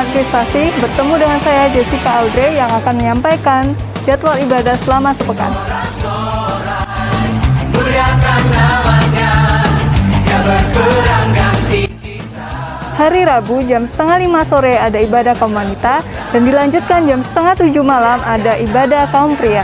Administrasi, bertemu dengan saya Jessica Audrey yang akan menyampaikan jadwal ibadah selama sepekan. Hari Rabu jam 4:30 sore ada ibadah kaum wanita dan dilanjutkan jam 6:30 malam ada ibadah kaum pria.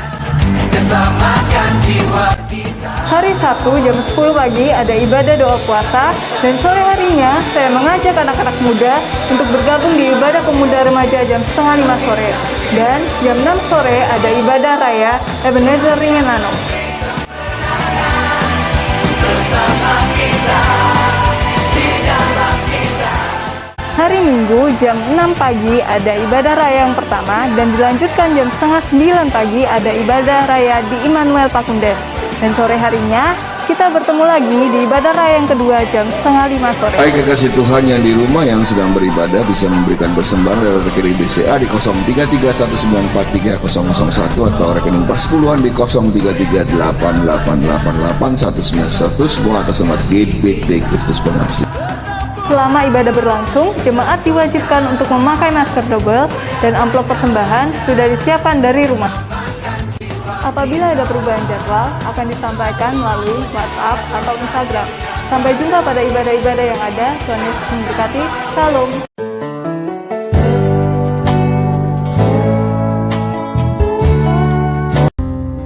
Hari Sabtu jam 10 pagi ada ibadah doa puasa dan sore harinya saya mengajak anak-anak muda untuk bergabung di ibadah pemuda remaja jam 4:30 sore dan jam 6 sore ada ibadah raya Ebenezer Ringenano. Hari Minggu jam 6 pagi ada ibadah raya yang pertama dan dilanjutkan jam 8:30 pagi ada ibadah raya di Immanuel Pakunden. Dan sore harinya kita bertemu lagi di ibadah raya yang kedua jam 4:30 sore. Hai kekasih Tuhan yang di rumah yang sedang beribadah bisa memberikan persembahan lewat rekening BCA di 0331943001 atau rekening persepuluhan di 0338888191 sebuah atas nama GBT Kristus Pengasih. Selama ibadah berlangsung, jemaat diwajibkan untuk memakai masker double dan amplop persembahan sudah disiapkan dari rumah. Apabila ada perubahan jadwal, akan disampaikan melalui WhatsApp atau Instagram. Sampai jumpa pada ibadah-ibadah yang ada. Tuhan Yesus memberkati. Shalom.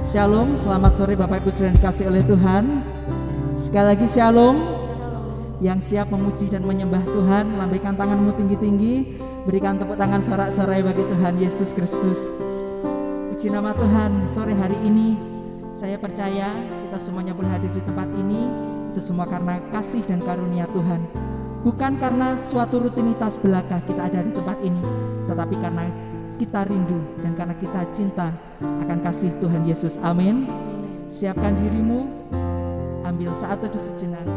Shalom, selamat sore Bapak Ibu Saudara yang dikasihi oleh Tuhan. Sekali lagi shalom. Yang siap memuji dan menyembah Tuhan, lambaikan tanganmu tinggi-tinggi, berikan tepuk tangan sorak-sorai bagi Tuhan Yesus Kristus. Puji nama Tuhan, sore hari ini saya percaya kita semuanya boleh hadir di tempat ini, itu semua karena kasih dan karunia Tuhan. Bukan karena suatu rutinitas belaka kita ada di tempat ini, tetapi karena kita rindu dan karena kita cinta akan kasih Tuhan Yesus. Amin. Siapkan dirimu, ambil saat teduh sejenak.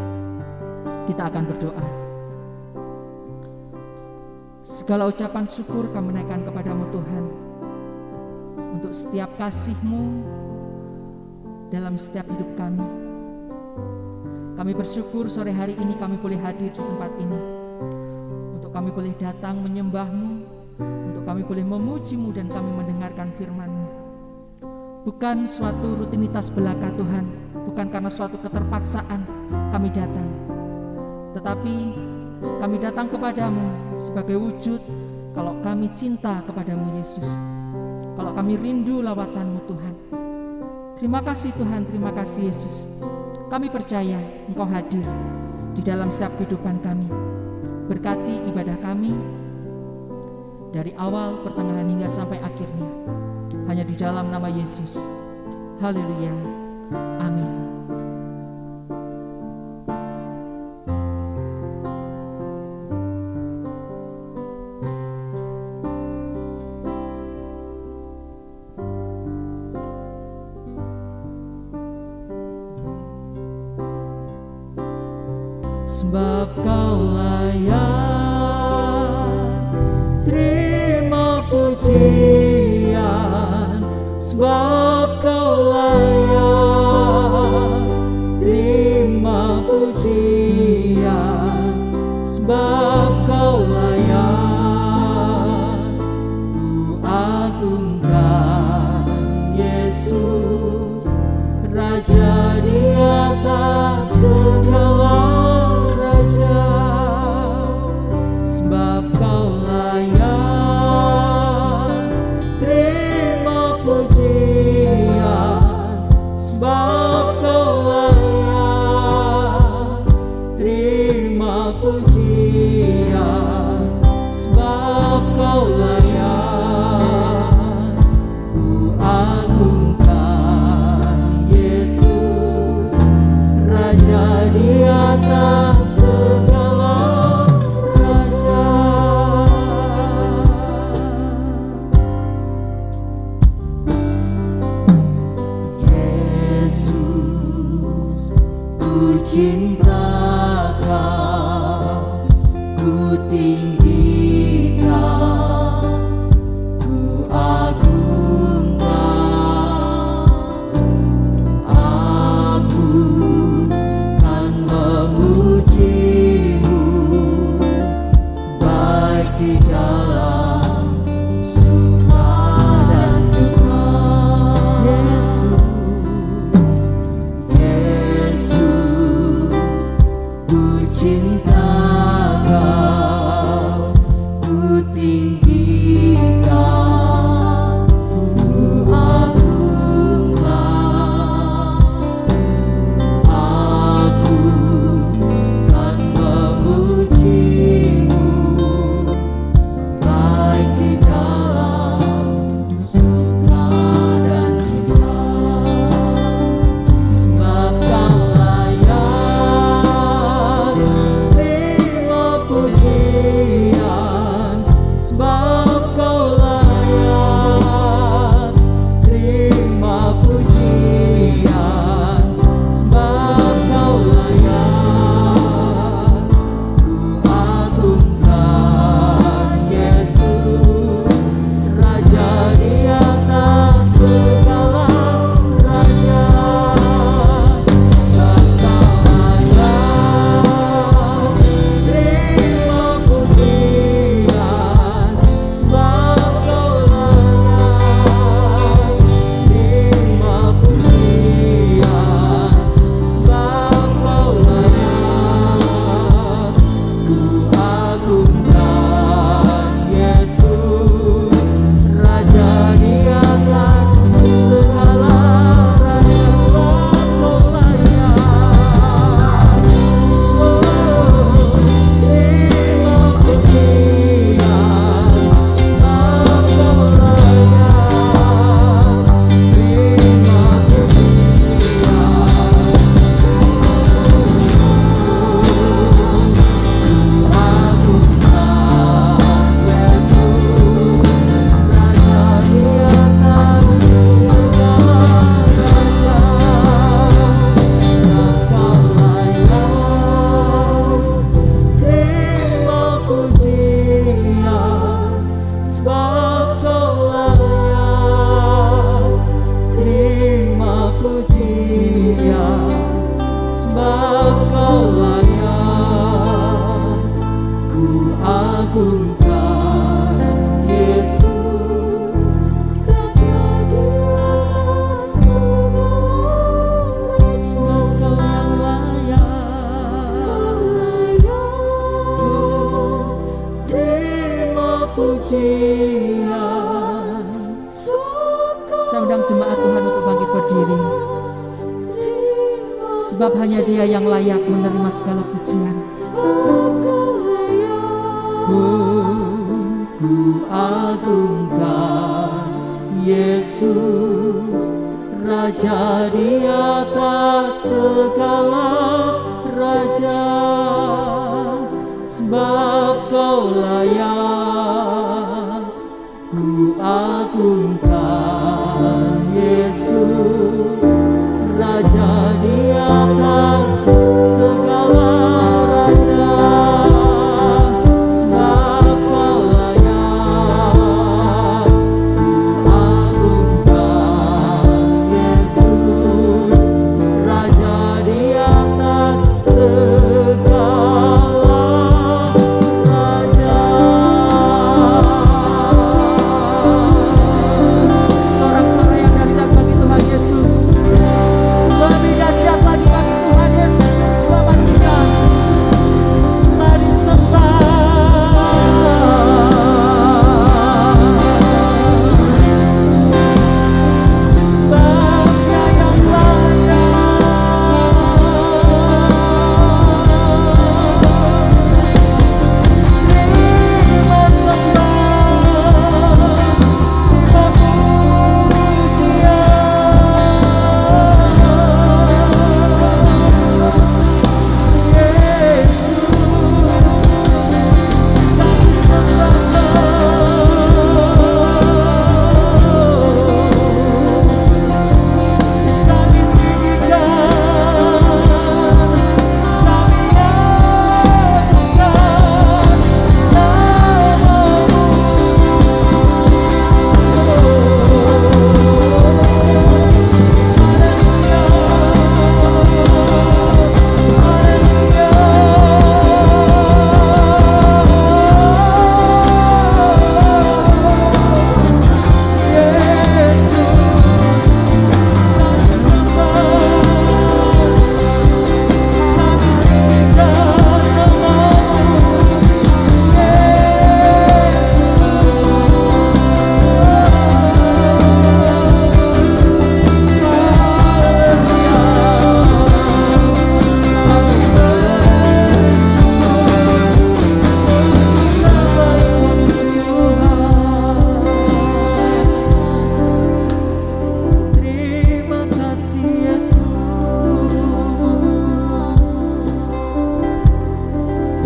Kita akan berdoa. Segala ucapan syukur kami naikkan kepadamu Tuhan, untuk setiap kasih-Mu dalam setiap hidup kami. Kami bersyukur sore hari ini kami boleh hadir di tempat ini, untuk kami boleh datang menyembah-Mu, untuk kami boleh memuji-Mu dan kami mendengarkan firman-Mu. Bukan suatu rutinitas belaka Tuhan, bukan karena suatu keterpaksaan kami datang, tetapi kami datang kepadamu sebagai wujud kalau kami cinta kepadamu Yesus, kalau kami rindu lawatanmu Tuhan. Terima kasih Tuhan, terima kasih Yesus. Kami percaya Engkau hadir di dalam setiap kehidupan kami. Berkati ibadah kami dari awal, pertengahan hingga sampai akhirnya, hanya di dalam nama Yesus. Haleluya, amin. Sebab Kau layak terima pujian, sebab Kau layak terima pujian, sebab Kau layak ku agungkan Yesus, Raja di atas segala. Sebab Kau layak terima pujian, sebab Kau layak terima pujian, sebab Kau layak ku agungkan Yesus, Raja di atas segala. Cinta Kau, ku tinggikan, ku agungkan. Aku kan memuji-Mu baik di dalam pujian, sebab Kau layak ku agungkan. Yesus, Raja di atas segala raja, sebab Kau yang layak terima pujian. Saya undang jemaat Tuhan untuk bangkit berdiri, sebab hanya Dia yang layak menerima segala pujian. Ku agungkan Yesus, Raja di atas segala raja, sebab Kau layak ku agungkan. Yesus, Raja di atas segala raja, sebab Kau layak ku agungkan. Yesus, Raja di atas segala raja. Sorak-sorai yang dahsyat bagi Tuhan Yesus, lebih dahsyat lagi bagi Tuhan Yesus selamat kita. Mari sembah. Sebab Dia yang layak terima sembah, terima kasih Yesus.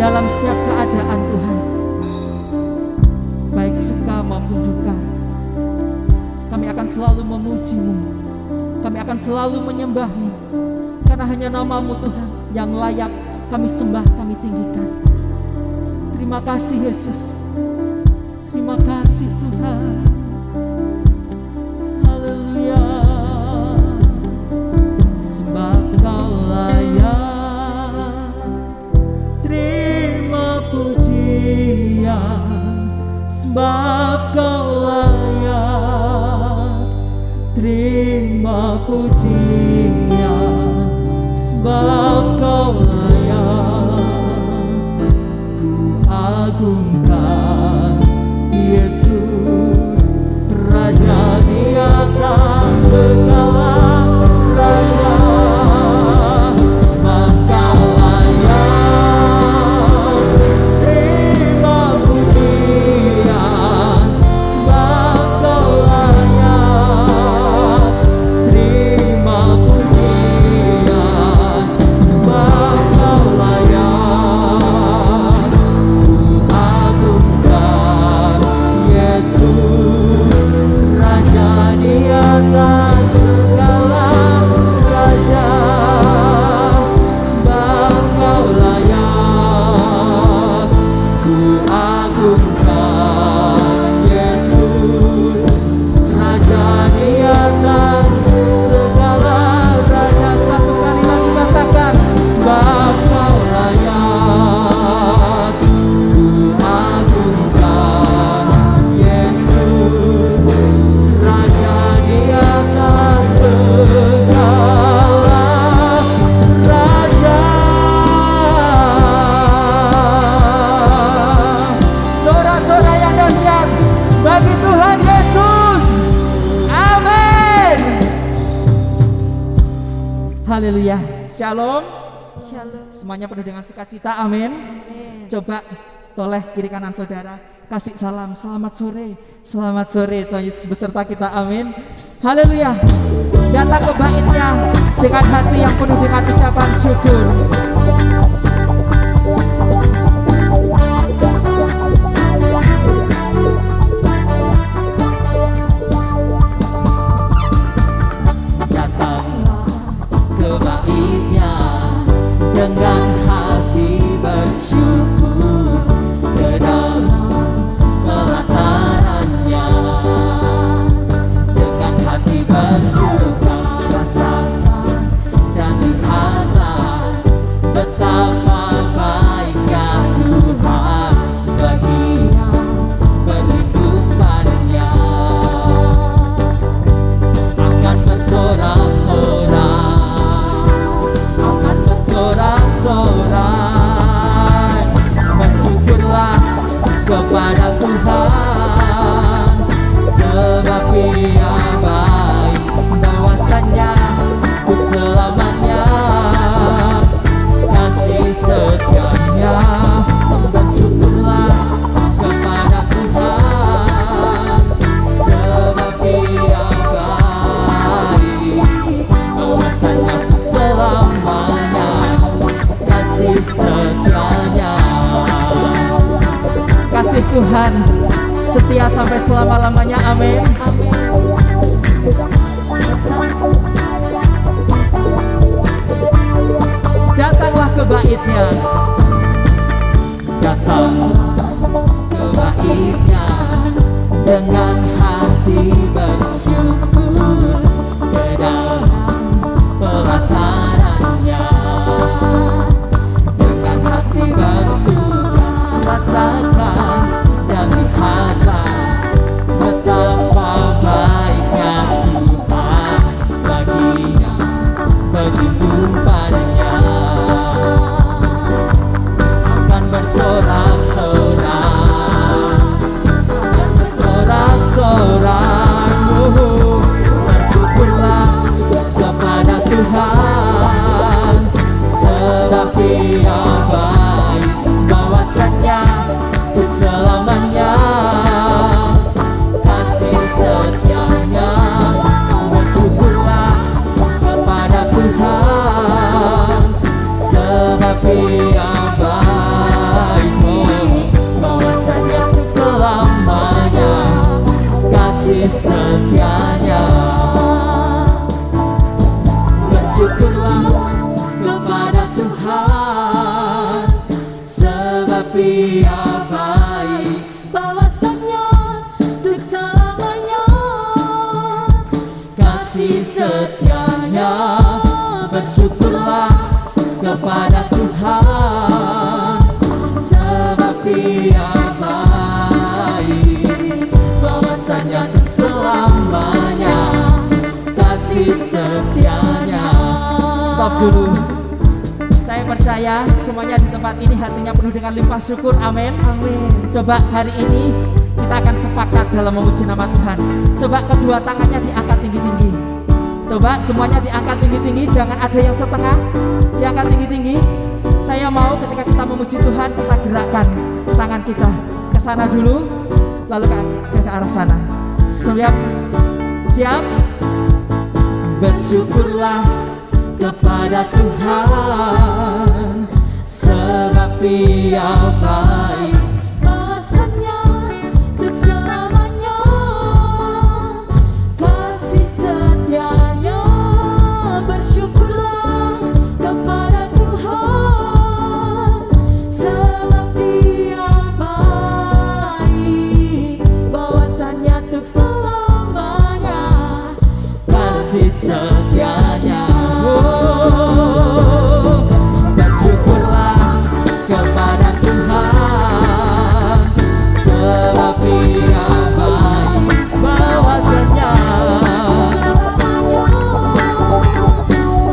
Dalam setiap keadaan Tuhan, baik suka maupun duka, kami akan selalu memuji-Mu, kami akan selalu menyembah-Mu, karena hanya nama-Mu Tuhan yang layak kami sembah, kami tinggikan. Terima kasih Yesus, terima kasih Tuhan. Haleluya. Sebab Kau layak terima pujian, sebab Kau layak terima pujian, sebab Kau layak ku agungkan. Yesus, Raja di atas segala raja, sebab Kau layak terima pujian, sebab Kau layak terima Haleluya. Shalom. Shalom. Semuanya penuh dengan sukacita. Amin. Amin. Coba toleh kiri kanan saudara, kasih salam, selamat sore. Selamat sore Tuhan Yesus beserta kita. Amin. Haleluya. Datang ke baitnya dengan hati yang penuh dengan ucapan syukur. Datanglah ke baitnya dengan hati bersyukur, ke dalam pelatarannya dengan hati bersuka, rasakan dan lihatlah betapa baiknya Tuhan, baginya perlindungannya akan bersorak-sorai, akan bersorak-sorai. Bersyukurlah kepada Tuhan, sebab Ia baik, bahwasanya untuk selamanya kasih setianya. Bersyukurlah kepada Tuhan, sebab Ia baik, bahwasanya untuk selamanya kasih setianya. Kasih Tuhan setia sampai selama-lamanya. Amin. Datanglah ke baitnya, datanglah ke baitnya dengan hati bersyukur, ke dalam pelatarannya dengan hati bersuka, rasakan dan lihatlah betapa baiknya Tuhan, baginya berlindung padanya akan bersorak-sorai, akan bersorak-sorai. Bersyukurlah kepada Tuhan, sebab Ia baik, bahwasanya untuk selamanya kasih setianya. Bersyukurlah kepada Tuhan, sebab Ia baik, bahwasanya untuk selamanya kasih setianya. Bersyukurlah kepada Tuhan, sebab Ia baik, bahwasanya untuk selamanya kasih setianya. Bersyukurlah kepada Tuhan, sebab Ia baik, bahwasanya untuk selamanya kasih setianya. Stop dulu. Saya percaya semuanya di tempat ini hatinya penuh dengan limpah syukur. Amin. Amin. Coba hari ini kita akan sepakat dalam memuji nama Tuhan. Coba kedua tangannya diangkat tinggi-tinggi. Coba semuanya diangkat tinggi-tinggi, jangan ada yang setengah. Diangkat tinggi-tinggi. Saya mau ketika kita memuji Tuhan, kita gerakkan tangan kita ke sana dulu, lalu ke arah sana. Siap? Siap? Bersyukurlah kepada Tuhan, sebab Ia baik, Bahwasanya untuk selamanya kasih setianya. Bersyukurlah kepada Tuhan, sebab Dia baik, bahwasanya untuk selamanya kasih setianya. Bersyukurlah kepada Tuhan, sebab Ia baik, bahwasanya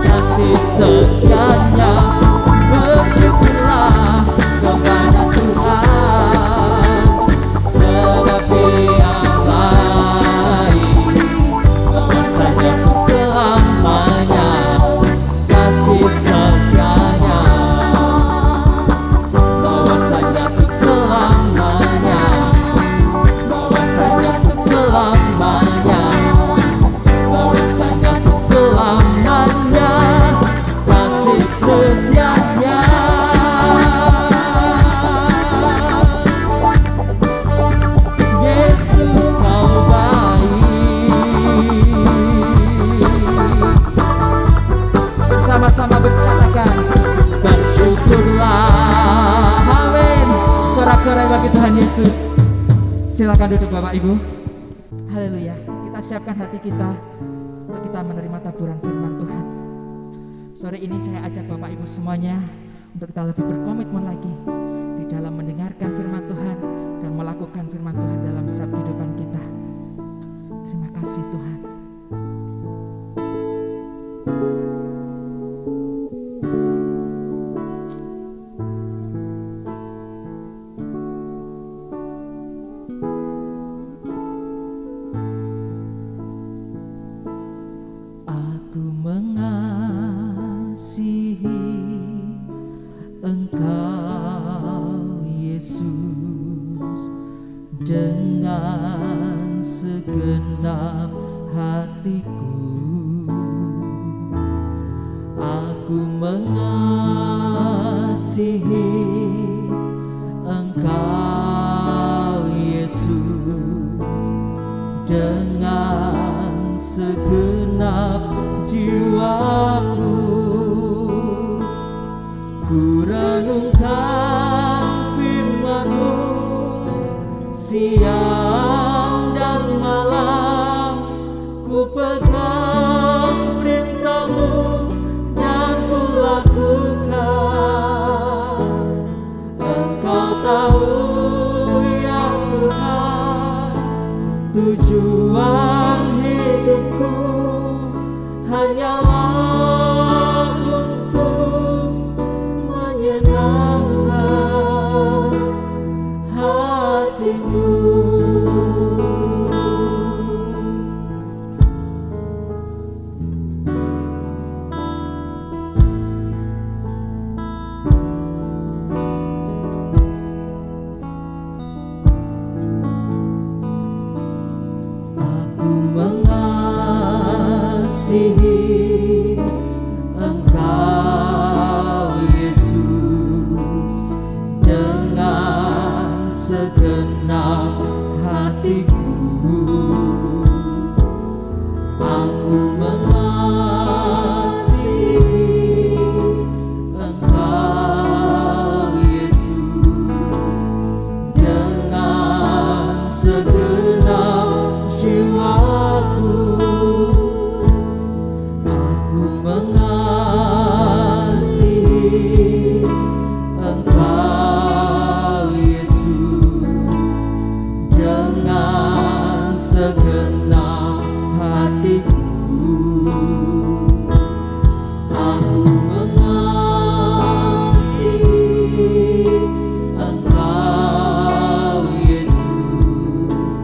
kasih setianya. Bersyukurlah kepada Tuhan, sebab Ia baik, bahwasanya untuk selamanya bagi Tuhan Yesus. Silakan duduk Bapak Ibu. Haleluya. Kita siapkan hati kita untuk kita menerima taburan firman Tuhan. Sore ini saya ajak Bapak Ibu semuanya untuk kita lebih berkomitmen lagi di dalam mendengarkan firman Tuhan dan melakukan firman Tuhan dalam setiap kehidupan kita. Terima kasih Tuhan. Aku mengasihi Engkau Yesus dengan segenap hatiku. Aku mengasihi Engkau Yesus dengan segenap jiwaku. Ku renungkan firman-Mu siang dan malam, ku pegang perintah-Mu dan ku lakukan. Engkau tahu ya Tuhan, tujuan hidupku hanyalah untuk menyenangkan hati-Mu. Aku mengasihi Engkau Yesus dengan segenap hatiku. Aku mengasihi Engkau Yesus dengan segenap jiwaku. Aku mengasihi Engkau Yesus dengan segenap hatiku. Aku mengasihi Engkau Yesus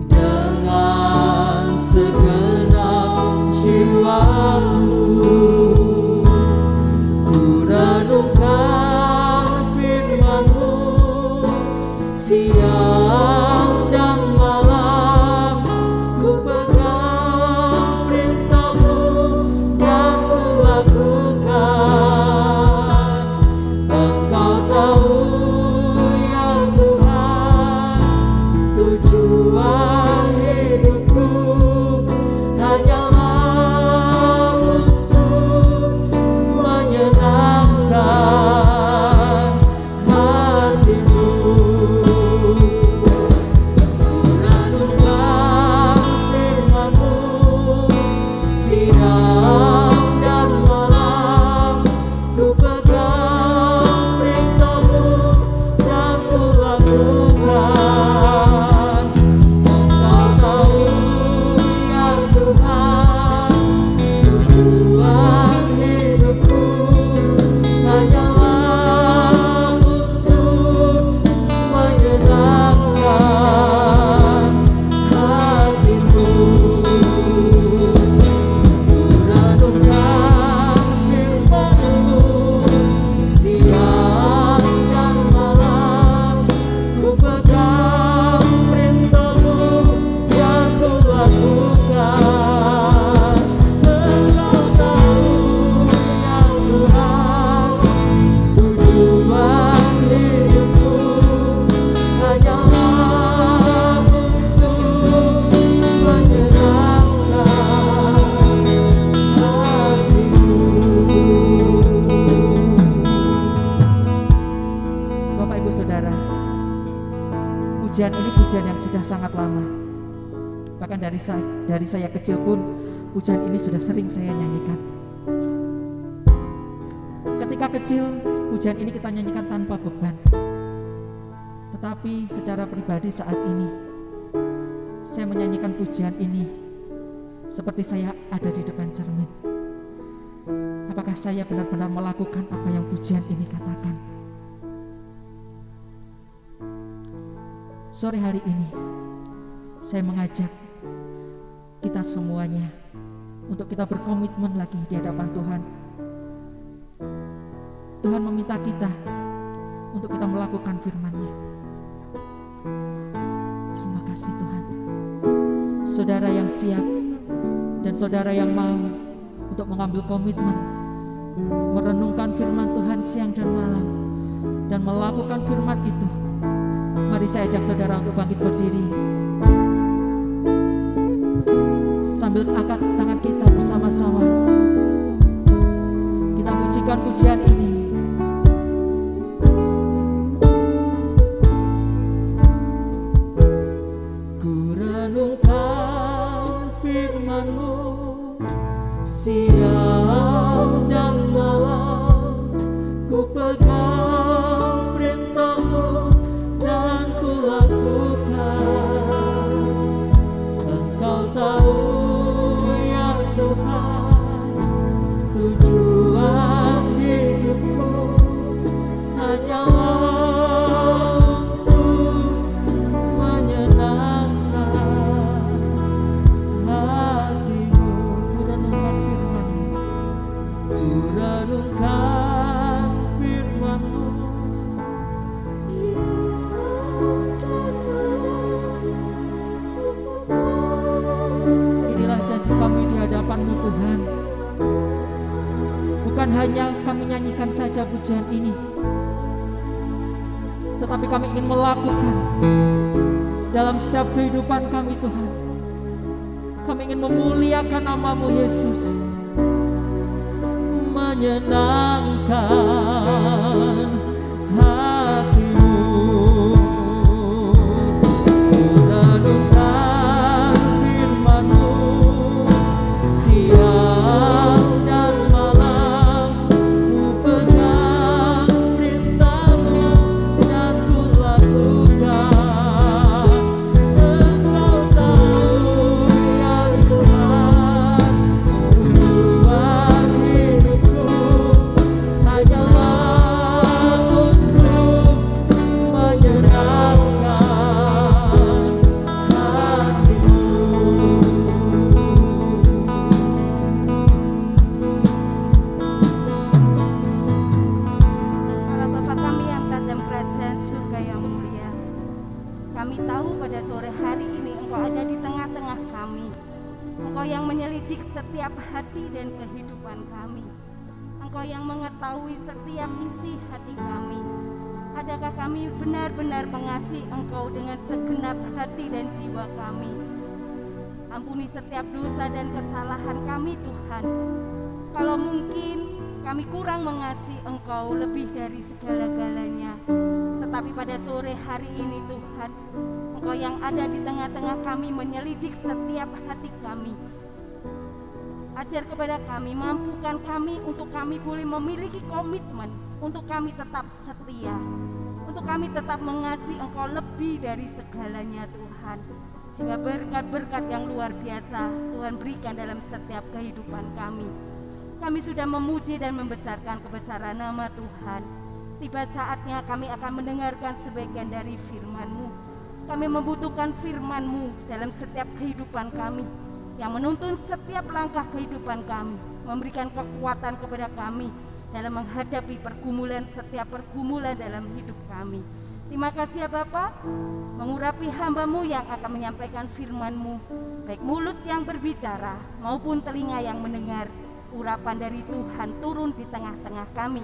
dengan segenap jiwaku. Ku renungkan firman-Mu siang dan malam, ku pegang perintah-Mu dan ku lakukan. pujian ini pujian yang sudah sangat lama. Bahkan dari saya kecil pun pujian ini sudah sering saya nyanyikan. Ketika kecil, pujian ini kita nyanyikan tanpa beban. Tetapi secara pribadi saat ini, saya menyanyikan pujian ini seperti saya ada di depan cermin. Apakah saya benar-benar melakukan apa yang pujian ini katakan? Sore hari ini, saya mengajak kita semuanya untuk kita berkomitmen lagi di hadapan Tuhan. Tuhan meminta kita untuk kita melakukan firman-Nya. Terima kasih Tuhan. Saudara yang siap dan saudara yang mau untuk mengambil komitmen merenungkan firman Tuhan siang dan malam dan melakukan firman itu, mari saya ajak saudara untuk bangkit berdiri sambil angkat tangan kita bersama-sama. Kita pujikan pujian ini. Ku renungkan firman-Mu siang dan malam, ku pegang perintah-Mu dan ku lakukan. Engkau tahu ya Tuhan, tujuan hidupku hanyalah untuk menyenangkan hati-Mu. Ku renungkan firman-Mu, ku renungkan firman-Mu. Inilah janji kami di hadapan-Mu Tuhan. Bukan hanya kami nyanyikan saja pujian ini, tetapi kami ingin melakukan dalam setiap kehidupan kami Tuhan. Kami ingin memuliakan nama-Mu Yesus, menyenangkan hati-Mu. Renungkan firman-Mu siang dan malam, ku pegang perintah-Mu dan ku lakukan. Engkau tahu ya Tuhan, tujuan hidupku hanyalah untuk menyenangkan hati-Mu. Allah Bapa kami yang taat dalam kerajaan surga yang mulia, kami tahu pada sore hari ini Engkau ada di tengah-tengah kami. Engkau yang menyelidik setiap hati dan kehidupan kami. Engkau yang mengetahui setiap isi hati kami. Adakah kami benar-benar mengasihi Engkau dengan segenap hati dan jiwa kami? Ampuni setiap dosa dan kesalahan kami Tuhan. Kalau mungkin kami kurang mengasihi Engkau lebih dari segala-galanya, tetapi pada sore hari ini Tuhan, Engkau yang ada di tengah-tengah kami menyelidik setiap hati kami. Ajar kepada kami, mampukan kami untuk kami boleh memiliki komitmen, untuk kami tetap setia, untuk kami tetap mengasihi Engkau lebih dari segalanya Tuhan. Sehingga berkat-berkat yang luar biasa Tuhan berikan dalam setiap kehidupan kami. Kami sudah memuji dan membesarkan kebesaran nama Tuhan. Tiba saatnya kami akan mendengarkan sebagian dari firman-Mu. Kami membutuhkan firman-Mu dalam setiap kehidupan kami, yang menuntun setiap langkah kehidupan kami, memberikan kekuatan kepada kami dalam menghadapi setiap pergumulan dalam hidup kami. Terima kasih ya Bapa, mengurapi hamba-Mu yang akan menyampaikan firman-Mu, baik mulut yang berbicara maupun telinga yang mendengar. Urapan dari Tuhan turun di tengah-tengah kami.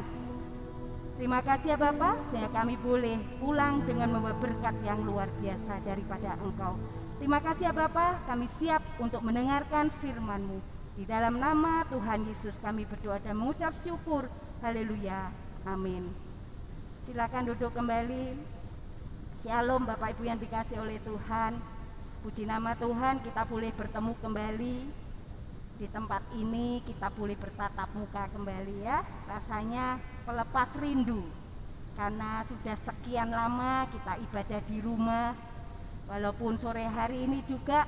Terima kasih ya Bapa, sehingga kami boleh pulang dengan membawa berkat yang luar biasa daripada Engkau. Terima kasih ya Bapa, kami siap untuk mendengarkan firman-Mu. Di dalam nama Tuhan Yesus kami berdoa dan mengucap syukur. Haleluya. Amin. Silakan duduk kembali. Shalom Bapak Ibu yang dikasih oleh Tuhan. Puji nama Tuhan, kita boleh bertemu kembali di tempat ini, kita boleh bertatap muka kembali ya. Rasanya pelepas rindu karena sudah sekian lama kita ibadah di rumah. Walaupun sore hari ini juga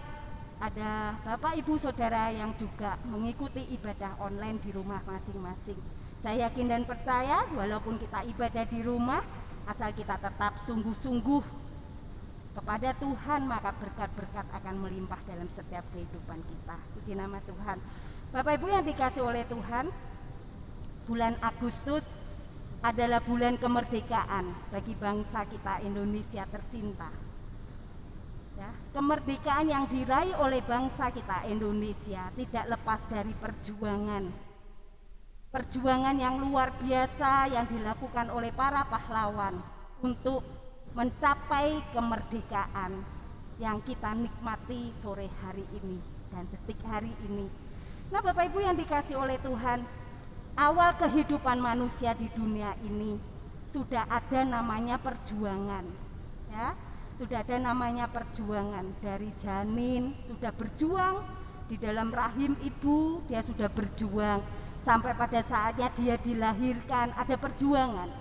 ada Bapak Ibu Saudara yang juga mengikuti ibadah online di rumah masing-masing. Saya yakin dan percaya walaupun kita ibadah di rumah, asal kita tetap sungguh-sungguh kepada Tuhan, maka berkat-berkat akan melimpah dalam setiap kehidupan kita. Puji nama Tuhan. Bapak Ibu yang dikasih oleh Tuhan, bulan Agustus adalah bulan kemerdekaan bagi bangsa kita Indonesia tercinta. Ya, kemerdekaan yang diraih oleh bangsa kita Indonesia tidak lepas dari perjuangan yang luar biasa yang dilakukan oleh para pahlawan untuk mencapai kemerdekaan yang kita nikmati sore hari ini dan detik hari ini. Nah Bapak Ibu yang dikasih oleh Tuhan, awal kehidupan manusia di dunia ini sudah ada namanya perjuangan ya. Sudah ada namanya perjuangan. Dari janin sudah berjuang, di dalam rahim ibu dia sudah berjuang, sampai pada saatnya dia dilahirkan ada perjuangan.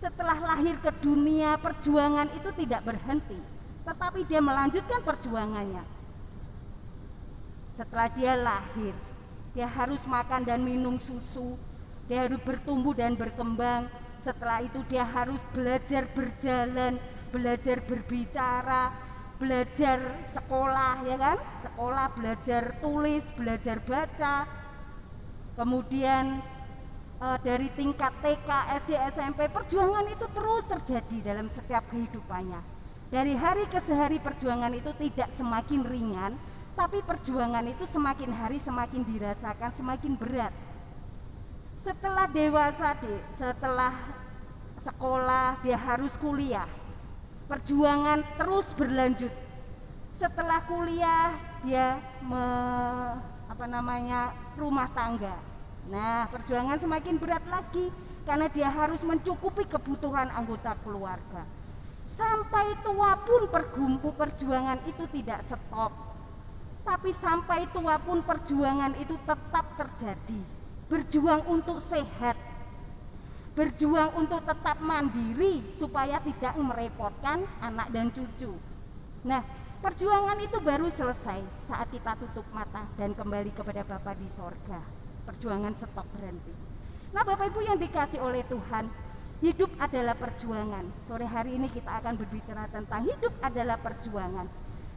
Setelah lahir ke dunia, perjuangan itu tidak berhenti, tetapi dia melanjutkan perjuangannya. Setelah dia lahir, dia harus makan dan minum susu, dia harus bertumbuh dan berkembang. Setelah itu dia harus belajar berjalan, belajar berbicara, belajar sekolah ya kan, sekolah belajar tulis, belajar baca. Kemudian dari tingkat TK, SD, SMP, perjuangan itu terus terjadi dalam setiap kehidupannya. Dari hari ke hari perjuangan itu tidak semakin ringan, tapi perjuangan itu semakin hari semakin dirasakan, semakin berat. Setelah dewasa, setelah sekolah, dia harus kuliah. Perjuangan terus berlanjut. Setelah kuliah dia rumah tangga. Nah, perjuangan semakin berat lagi karena dia harus mencukupi kebutuhan anggota keluarga. Sampai tua pun perjuangan itu tidak stop. Tapi sampai tua pun perjuangan itu tetap terjadi. Berjuang untuk sehat, berjuang untuk tetap mandiri supaya tidak merepotkan anak dan cucu. Nah, perjuangan itu baru selesai saat kita tutup mata dan kembali kepada Bapa di sorga. Perjuangan stop, berhenti. Nah Bapak Ibu yang dikasih oleh Tuhan, hidup adalah perjuangan. Sore hari ini kita akan berbicara tentang hidup adalah perjuangan.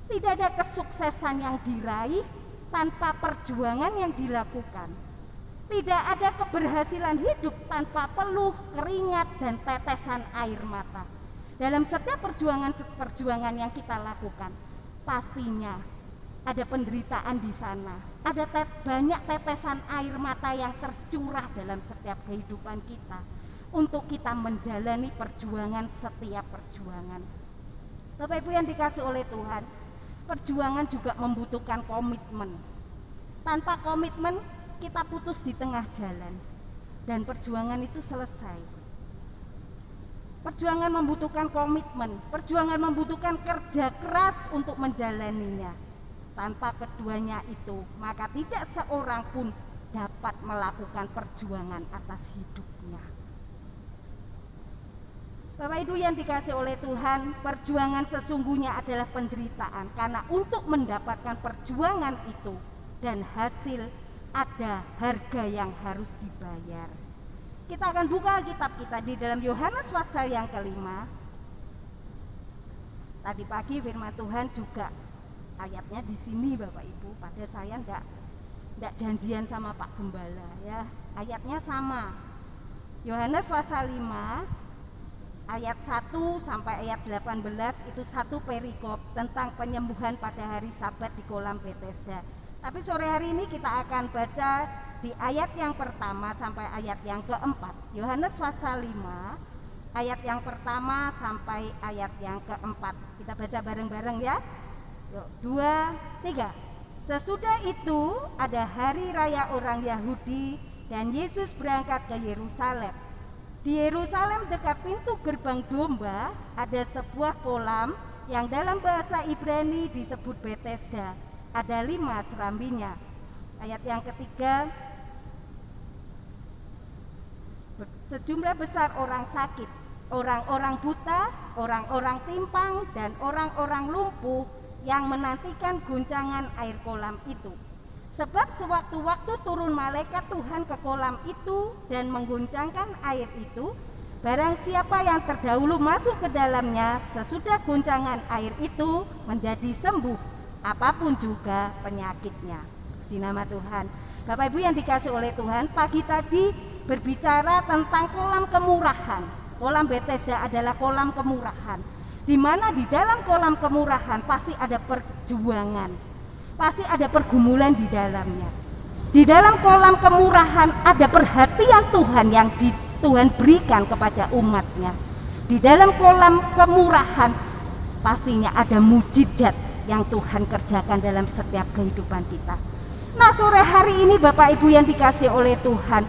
Tidak ada kesuksesan yang diraih tanpa perjuangan yang dilakukan. Tidak ada keberhasilan hidup tanpa peluh, keringat, dan tetesan air mata. Dalam setiap perjuangan yang kita lakukan, pastinya ada penderitaan di sana. Ada banyak tetesan air mata yang tercurah dalam setiap kehidupan kita untuk kita menjalani perjuangan, setiap perjuangan. Bapak Ibu yang dikasih oleh Tuhan, perjuangan juga membutuhkan komitmen. Tanpa komitmen kita putus di tengah jalan dan perjuangan itu selesai. Perjuangan membutuhkan komitmen, perjuangan membutuhkan kerja keras untuk menjalaninya. Tanpa keduanya itu, maka tidak seorang pun dapat melakukan perjuangan atas hidupnya. Bapak Ibu yang dikasih oleh Tuhan, perjuangan sesungguhnya adalah penderitaan, karena untuk mendapatkan perjuangan itu dan hasil ada harga yang harus dibayar. Kita akan buka Alkitab kita di dalam Yohanes pasal yang kelima. Tadi pagi firman Tuhan juga ayatnya di sini Bapak Ibu, pada saya enggak janjian sama Pak Gembala ya. Ayatnya sama. Yohanes pasal 5 ayat 1 sampai ayat 18 itu satu perikop tentang penyembuhan pada hari Sabat di kolam Bethesda. Tapi sore hari ini kita akan baca di ayat yang pertama sampai ayat yang keempat. Yohanes pasal 5 ayat yang pertama sampai ayat yang keempat. Kita baca bareng-bareng ya. Yuk, 2, 3. Sesudah itu ada hari raya orang Yahudi dan Yesus berangkat ke Yerusalem. Di Yerusalem dekat pintu gerbang domba ada sebuah kolam yang dalam bahasa Ibrani disebut Bethesda. Ada 5 serambinya. Ayat yang ketiga, sejumlah besar orang sakit, orang-orang buta, orang-orang timpang, dan orang-orang lumpuh yang menantikan guncangan air kolam itu. Sebab sewaktu-waktu turun malaikat Tuhan ke kolam itu dan mengguncangkan air itu, barang siapa yang terdahulu masuk ke dalamnya sesudah guncangan air itu menjadi sembuh, apapun juga penyakitnya. Di nama Tuhan. Bapak Ibu yang dikasih oleh Tuhan, pagi tadi berbicara tentang kolam kemurahan. Kolam Bethesda adalah kolam kemurahan, di mana di dalam kolam kemurahan pasti ada perjuangan. Pasti ada pergumulan di dalamnya. Di dalam kolam kemurahan ada perhatian Tuhan yang Tuhan berikan kepada umatnya. Di dalam kolam kemurahan pastinya ada mujizat yang Tuhan kerjakan dalam setiap kehidupan kita. Nah, sore hari ini Bapak Ibu yang dikasih oleh Tuhan,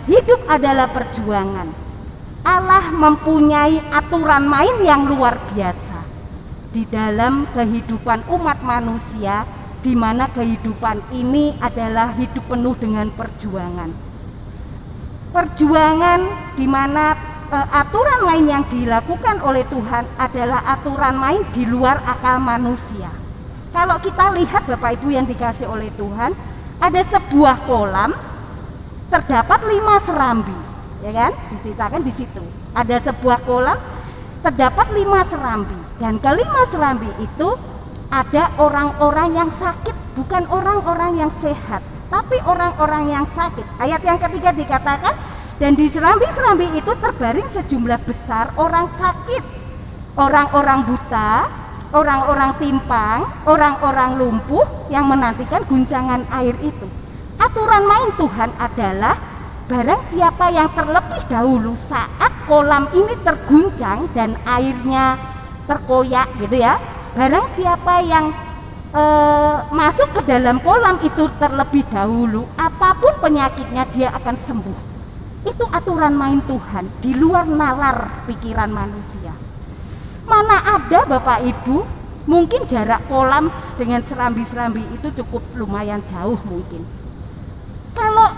hidup adalah perjuangan. Allah mempunyai aturan main yang luar biasa di dalam kehidupan umat manusia, di mana kehidupan ini adalah hidup penuh dengan perjuangan. Perjuangan di mana aturan main yang dilakukan oleh Tuhan adalah aturan main di luar akal manusia. Kalau kita lihat Bapak Ibu yang dikasih oleh Tuhan, ada sebuah kolam, terdapat 5 serambi, ya kan? Diceritakan di situ. Ada sebuah kolam, terdapat 5 serambi, dan ke-5 serambi itu ada orang-orang yang sakit, bukan orang-orang yang sehat, tapi orang-orang yang sakit. Ayat yang ketiga dikatakan, dan di serambi-serambi itu terbaring sejumlah besar orang sakit, orang-orang buta, orang-orang timpang, orang-orang lumpuh yang menantikan guncangan air itu. Aturan main Tuhan adalah barang siapa yang terlebih dahulu saat kolam ini terguncang dan airnya terkoyak gitu ya, barang siapa yang masuk ke dalam kolam itu terlebih dahulu, apapun penyakitnya dia akan sembuh. Itu aturan main Tuhan, di luar nalar pikiran manusia. Mana ada Bapak Ibu, mungkin jarak kolam dengan serambi-serambi itu cukup lumayan jauh mungkin. Kalau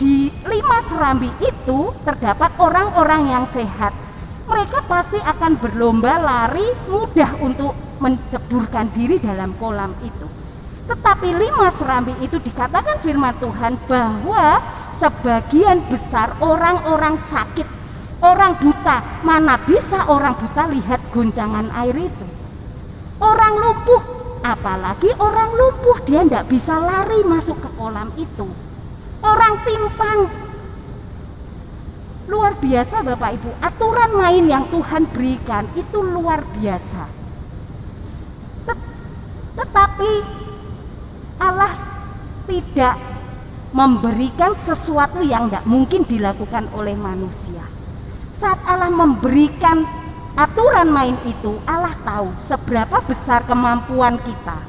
di 5 serambi itu terdapat orang-orang yang sehat, mereka pasti akan berlomba lari mudah untuk menceburkan diri dalam kolam itu. Tetapi 5 serambi itu dikatakan firman Tuhan bahwa sebagian besar orang-orang sakit, orang buta, mana bisa orang buta lihat guncangan air itu. Orang lumpuh, apalagi orang lumpuh, dia tidak bisa lari masuk ke kolam itu. Orang timpang, luar biasa Bapak Ibu, aturan main yang Tuhan berikan itu luar biasa. Tetapi Allah tidak memberikan sesuatu yang tidak mungkin dilakukan oleh manusia. Saat Allah memberikan aturan main itu, Allah tahu seberapa besar kemampuan kita.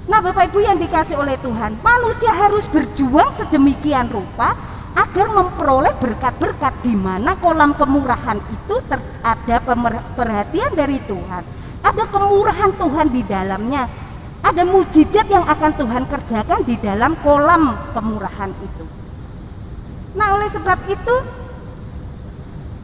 Nah Bapak Ibu yang dikasih oleh Tuhan, manusia harus berjuang sedemikian rupa agar memperoleh berkat-berkat, di mana kolam kemurahan itu ada perhatian dari Tuhan, ada kemurahan Tuhan di dalamnya, ada mujizat yang akan Tuhan kerjakan di dalam kolam kemurahan itu. Nah oleh sebab itu,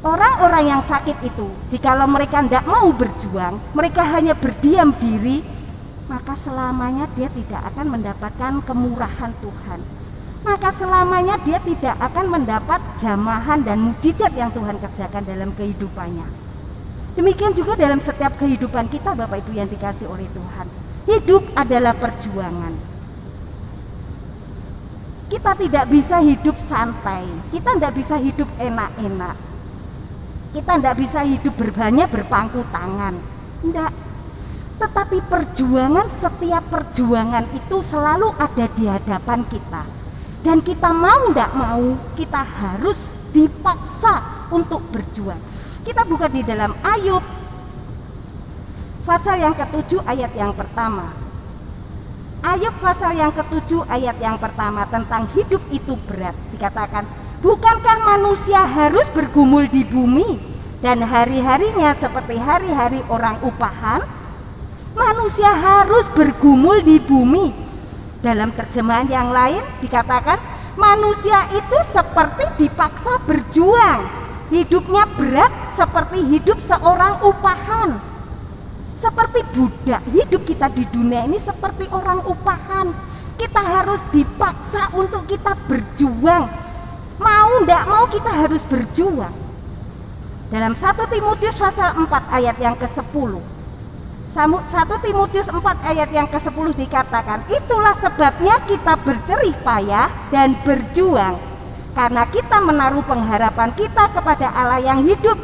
orang-orang yang sakit itu, jikalau mereka tidak mau berjuang, mereka hanya berdiam diri, maka selamanya dia tidak akan mendapatkan kemurahan Tuhan. Maka selamanya dia tidak akan mendapat jamahan dan mujizat yang Tuhan kerjakan dalam kehidupannya. Demikian juga dalam setiap kehidupan kita Bapak Ibu yang dikasih oleh Tuhan. Hidup adalah perjuangan. Kita tidak bisa hidup santai, kita tidak bisa hidup enak-enak, kita tidak bisa hidup berbanyak berpangku tangan, tidak. Tetapi perjuangan, setiap perjuangan itu selalu ada di hadapan kita. Dan kita mau tidak mau, kita harus dipaksa untuk berjuang. Kita buka di dalam Ayub pasal yang ke-7 ayat yang pertama. Ayub pasal yang ke-7 ayat yang pertama, tentang hidup itu berat. Dikatakan, Bukankah manusia harus bergumul di bumi dan hari-harinya seperti hari-hari orang upahan? Manusia harus bergumul di bumi. Dalam terjemahan yang lain dikatakan manusia itu seperti dipaksa berjuang. Hidupnya berat seperti hidup seorang upahan. Seperti budak, hidup kita di dunia ini seperti orang upahan. Kita harus dipaksa untuk kita berjuang. Mau ndak mau kita harus berjuang. Dalam 1 Timotius pasal 4 ayat yang ke-10, 1 Timotius 4 ayat yang ke-10 dikatakan, itulah sebabnya kita berjerih payah dan berjuang, karena kita menaruh pengharapan kita kepada Allah yang hidup,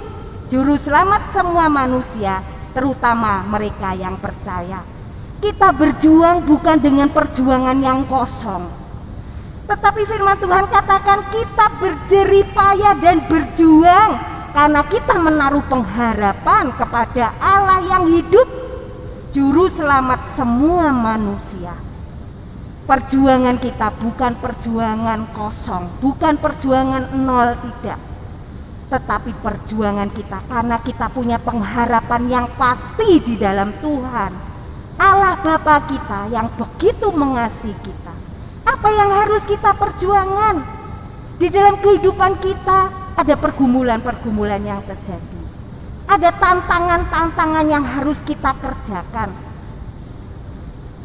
juru selamat semua manusia, terutama mereka yang percaya. Kita berjuang bukan dengan perjuangan yang kosong, tetapi firman Tuhan katakan kita berjerih payah dan berjuang karena kita menaruh pengharapan kepada Allah yang hidup, juru selamat semua manusia. Perjuangan kita bukan perjuangan kosong, bukan perjuangan nol, tidak, tetapi perjuangan kita karena kita punya pengharapan yang pasti di dalam Tuhan, Allah Bapa kita yang begitu mengasihi kita. Apa yang harus kita perjuangkan? Di dalam kehidupan kita ada pergumulan-pergumulan yang terjadi, ada tantangan-tantangan yang harus kita kerjakan.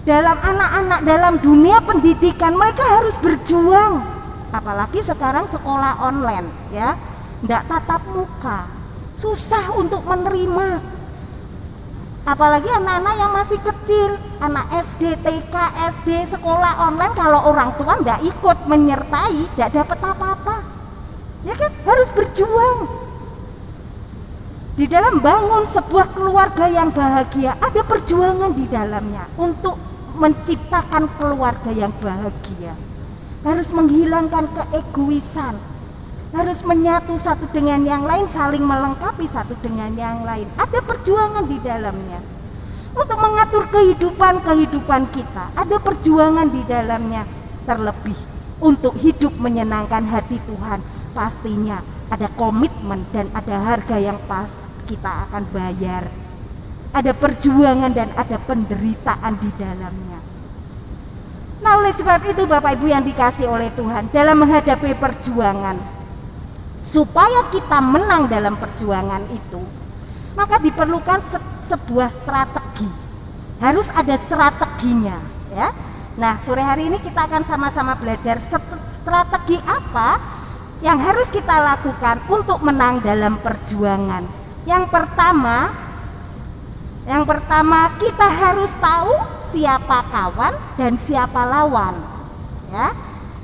Dalam anak-anak, dalam dunia pendidikan mereka harus berjuang. Apalagi sekarang sekolah online, ya, tidak tatap muka, susah untuk menerima. Apalagi anak-anak yang masih kecil, anak SD, TK, SD, sekolah online, kalau orang tua tidak ikut menyertai, tidak dapat apa-apa. Ya kan, harus berjuang. Di dalam bangun sebuah keluarga yang bahagia, ada perjuangan di dalamnya untuk menciptakan keluarga yang bahagia. Harus menghilangkan keegoisan, harus menyatu satu dengan yang lain, saling melengkapi satu dengan yang lain. Ada perjuangan di dalamnya untuk mengatur kehidupan kita. Ada perjuangan di dalamnya, terlebih untuk hidup menyenangkan hati Tuhan. Pastinya ada komitmen dan ada harga yang pas kita akan bayar. Ada perjuangan dan ada penderitaan di dalamnya. Nah, oleh sebab itu Bapak Ibu yang dikasihi oleh Tuhan, dalam menghadapi perjuangan, supaya kita menang dalam perjuangan itu, maka diperlukan sebuah strategi. Harus ada strateginya, ya. Nah, sore hari ini kita akan sama-sama belajar strategi apa yang harus kita lakukan untuk menang dalam perjuangan. Yang pertama kita harus tahu siapa kawan dan siapa lawan, ya.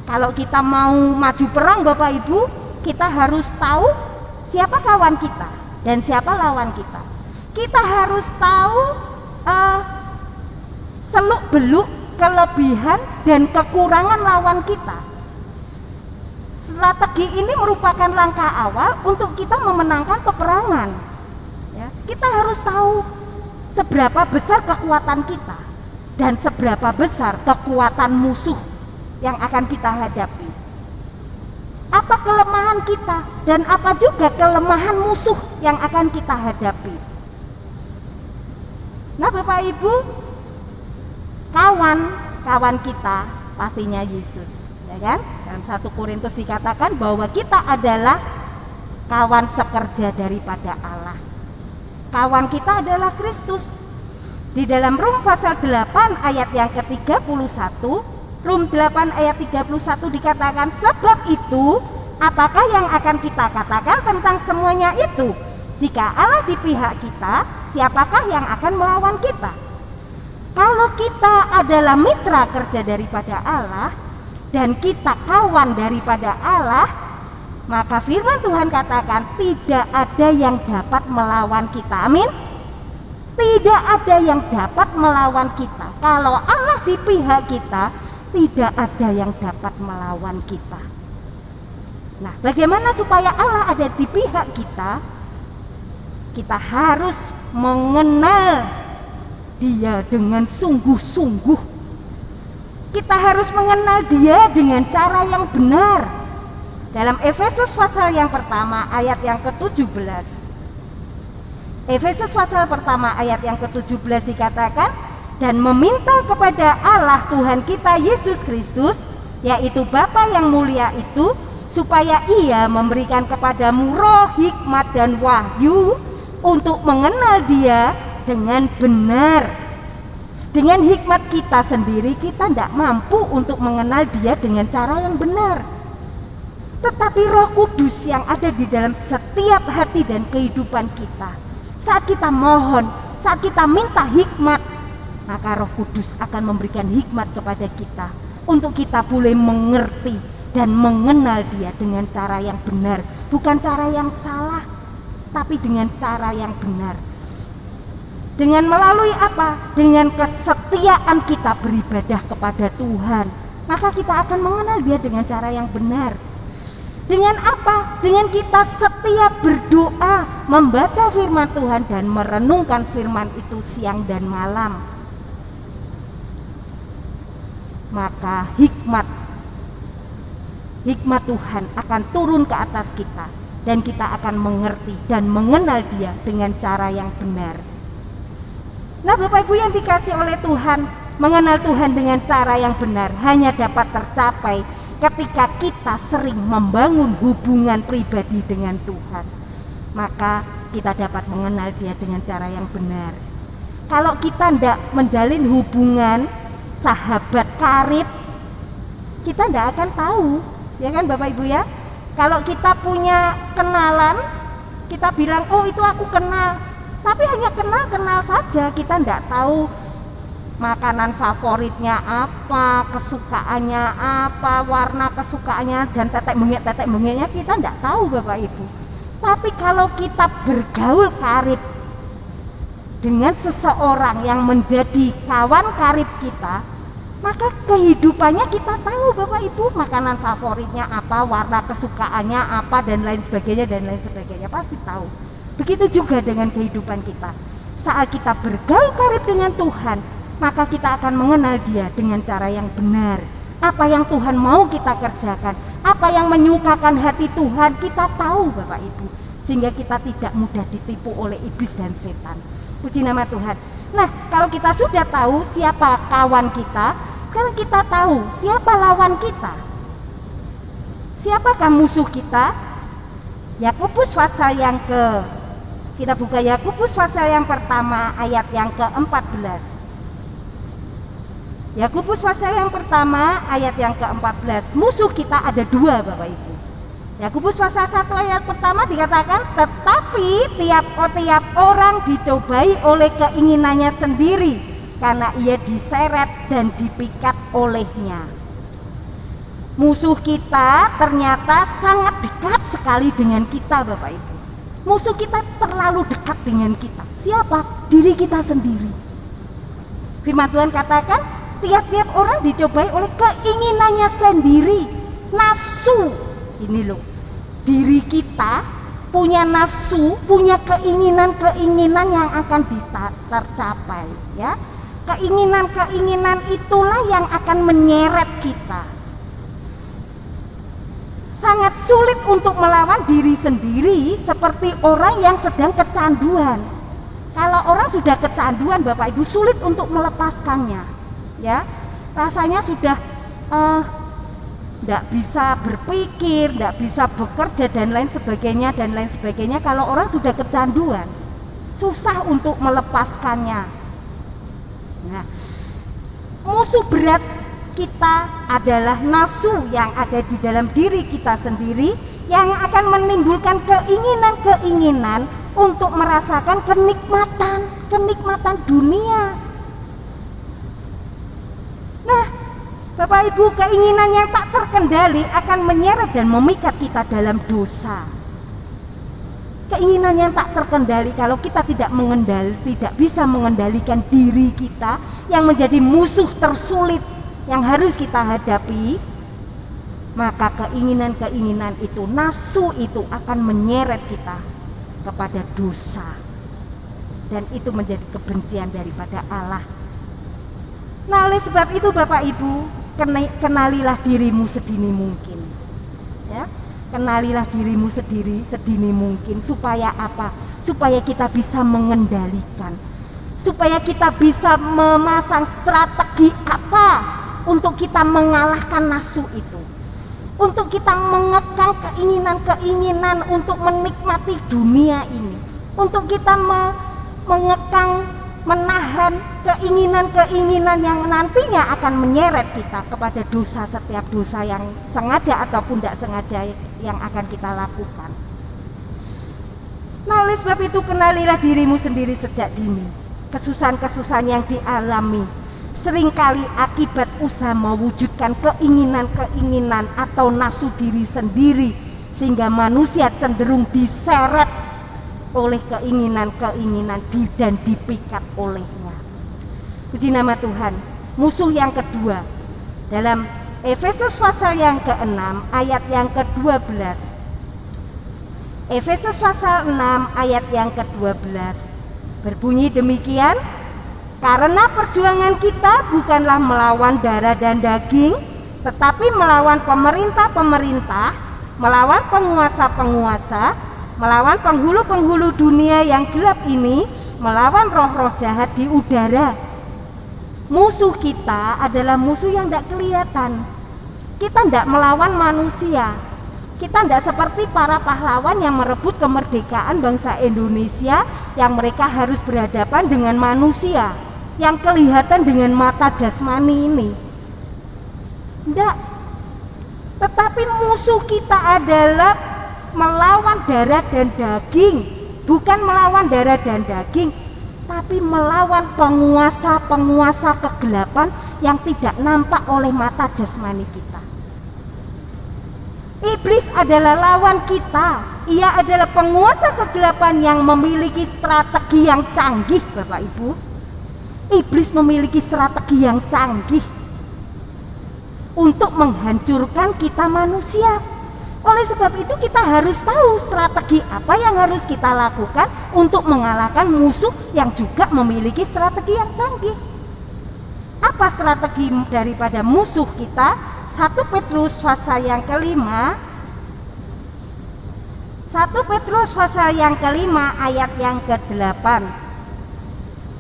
Kalau kita mau maju perang Bapak Ibu, kita harus tahu siapa kawan kita dan siapa lawan kita. Kita harus tahu seluk-beluk kelebihan dan kekurangan lawan kita. Strategi ini merupakan langkah awal untuk kita memenangkan peperangan, ya. Kita harus tahu seberapa besar kekuatan kita dan seberapa besar kekuatan musuh yang akan kita hadapi. Apa kelemahan kita dan apa juga kelemahan musuh yang akan kita hadapi. Nah Bapak Ibu, kawan kita pastinya Yesus, ya kan? Dalam 1 Korintus dikatakan bahwa kita adalah kawan sekerja daripada Allah. Kawan kita adalah Kristus. Di dalam Rum pasal 8 ayat yang ke-31, Rum 8 ayat 31 dikatakan, sebab itu apakah yang akan kita katakan tentang semuanya itu? Jika Allah di pihak kita, siapakah yang akan melawan kita? Kalau kita adalah mitra kerja daripada Allah dan kita kawan daripada Allah, maka firman Tuhan katakan tidak ada yang dapat melawan kita. Amin. Tidak ada yang dapat melawan kita. Kalau Allah di pihak kita, tidak ada yang dapat melawan kita. Nah, bagaimana supaya Allah ada di pihak kita? Kita harus mengenal Dia dengan sungguh-sungguh. Kita harus mengenal Dia dengan cara yang benar. Dalam Efesus pasal yang pertama ayat yang ke-17. Efesus pasal pertama ayat yang ke-17 dikatakan, dan meminta kepada Allah Tuhan kita Yesus Kristus, yaitu Bapa yang mulia itu, supaya Ia memberikan kepadamu roh hikmat dan wahyu untuk mengenal Dia dengan benar. Dengan hikmat kita sendiri kita tidak mampu untuk mengenal Dia dengan cara yang benar. Tetapi Roh Kudus yang ada di dalam setiap hati dan kehidupan kita, saat kita mohon, saat kita minta hikmat, maka Roh Kudus akan memberikan hikmat kepada kita untuk kita boleh mengerti dan mengenal Dia dengan cara yang benar, bukan cara yang salah, tapi dengan cara yang benar. Dengan melalui apa? Dengan kesetiaan kita beribadah kepada Tuhan, maka kita akan mengenal Dia dengan cara yang benar. Dengan apa? Dengan kita setiap berdoa, membaca firman Tuhan dan merenungkan firman itu siang dan malam. Maka hikmat Tuhan akan turun ke atas kita, dan kita akan mengerti dan mengenal Dia dengan cara yang benar. Nah, Bapak Ibu yang dikasih oleh Tuhan, mengenal Tuhan dengan cara yang benar hanya dapat tercapai ketika kita sering membangun hubungan pribadi dengan Tuhan. Maka kita dapat mengenal Dia dengan cara yang benar. Kalau kita tidak menjalin hubungan sahabat karib, kita tidak akan tahu, ya kan Bapak Ibu ya. Kalau kita punya kenalan, kita bilang, oh itu aku kenal, tapi hanya kenal saja, kita tidak tahu makanan favoritnya apa, kesukaannya apa, warna kesukaannya, dan tetek bengeknya kita tidak tahu Bapak Ibu. Tapi kalau kita bergaul karib dengan seseorang yang menjadi kawan karib kita, maka kehidupannya kita tahu Bapak Ibu, makanan favoritnya apa, warna kesukaannya apa, dan lain sebagainya pasti tahu. Begitu juga dengan kehidupan kita. Saat kita bergaul karib dengan Tuhan, maka kita akan mengenal Dia dengan cara yang benar. Apa yang Tuhan mau kita kerjakan, apa yang menyukakan hati Tuhan, kita tahu Bapak Ibu, sehingga kita tidak mudah ditipu oleh iblis dan setan. Puji nama Tuhan. Nah, kalau kita sudah tahu siapa kawan kita, sekarang kita tahu siapa lawan kita. Siapakah musuh kita? Yakobus pasal yang kita buka Yakobus pasal yang pertama ayat yang ke-14. Yakobus pasal yang pertama ayat yang ke-14. Musuh kita ada dua Bapak Ibu. Yakobus pasal 1 ayat pertama dikatakan, tetapi tiap orang dicobai oleh keinginannya sendiri, karena ia diseret dan dipikat olehnya. Musuh kita ternyata sangat dekat sekali dengan kita Bapak Ibu. Musuh kita terlalu dekat dengan kita. Siapa? Diri kita sendiri. Firman Tuhan katakan, tiap-tiap orang dicobai oleh keinginannya sendiri, nafsu. Ini loh, diri kita punya nafsu, punya keinginan-keinginan yang akan tercapai, ya. Keinginan-keinginan itulah yang akan menyeret kita. Sangat sulit untuk melawan diri sendiri, seperti orang yang sedang kecanduan. Kalau orang sudah kecanduan Bapak Ibu, sulit untuk melepaskannya, ya. Rasanya sudah tidak bisa berpikir, tidak bisa bekerja dan lain sebagainya. Kalau orang sudah kecanduan, susah untuk melepaskannya. Nah, musuh berat kita adalah nafsu yang ada di dalam diri kita sendiri, yang akan menimbulkan keinginan-keinginan untuk merasakan kenikmatan dunia. Nah, Bapak Ibu, keinginan yang tak terkendali akan menyeret dan memikat kita dalam dosa. Keinginan yang tak terkendali, kalau kita tidak bisa mengendalikan diri kita, yang menjadi musuh tersulit yang harus kita hadapi, maka keinginan-keinginan itu, nafsu itu akan menyeret kita kepada dosa, dan itu menjadi kebencian daripada Allah. Nah, oleh sebab itu Bapak Ibu, kenalilah dirimu sedini mungkin, ya. Kenalilah dirimu sendiri sedini mungkin. Supaya apa? Supaya kita bisa mengendalikan, supaya kita bisa memasang strategi apa untuk kita mengalahkan nafsu itu, untuk kita mengekang keinginan-keinginan untuk menikmati dunia ini, untuk kita mengekang, menahan keinginan-keinginan yang nantinya akan menyeret kita kepada dosa, setiap dosa yang sengaja ataupun tidak sengaja yang akan kita lakukan. Nah, oleh sebab itu kenalilah dirimu sendiri sejak dini. Kesusahan-kesusahan yang dialami seringkali akibat usaha mewujudkan keinginan-keinginan atau nafsu diri sendiri, sehingga manusia cenderung diseret oleh keinginan-keinginan dan dipikat olehnya. Puji nama Tuhan. Musuh yang kedua dalam Efesus pasal yang ke-6 ayat yang ke-12. Efesus pasal 6 ayat yang ke-12 berbunyi demikian, karena perjuangan kita bukanlah melawan darah dan daging, tetapi melawan pemerintah-pemerintah, melawan penguasa-penguasa, melawan penghulu-penghulu dunia yang gelap ini, melawan roh-roh jahat di udara. Musuh kita adalah musuh yang tidak kelihatan. Kita tidak melawan manusia. Kita tidak seperti para pahlawan yang merebut kemerdekaan bangsa Indonesia, yang mereka harus berhadapan dengan manusia yang kelihatan dengan mata jasmani ini. Tidak. Tetapi musuh kita adalah melawan darah dan daging, bukan melawan darah dan daging, tapi melawan penguasa-penguasa kegelapan yang tidak nampak oleh mata jasmani kita. Iblis adalah lawan kita. Ia adalah penguasa kegelapan yang memiliki strategi yang canggih, Bapak Ibu. Iblis memiliki strategi yang canggih untuk menghancurkan kita manusia. Oleh sebab itu kita harus tahu strategi apa yang harus kita lakukan untuk mengalahkan musuh yang juga memiliki strategi yang canggih. Apa strategi daripada musuh kita? 1 Petrus pasal yang kelima, 1 Petrus pasal yang kelima ayat yang ke-8.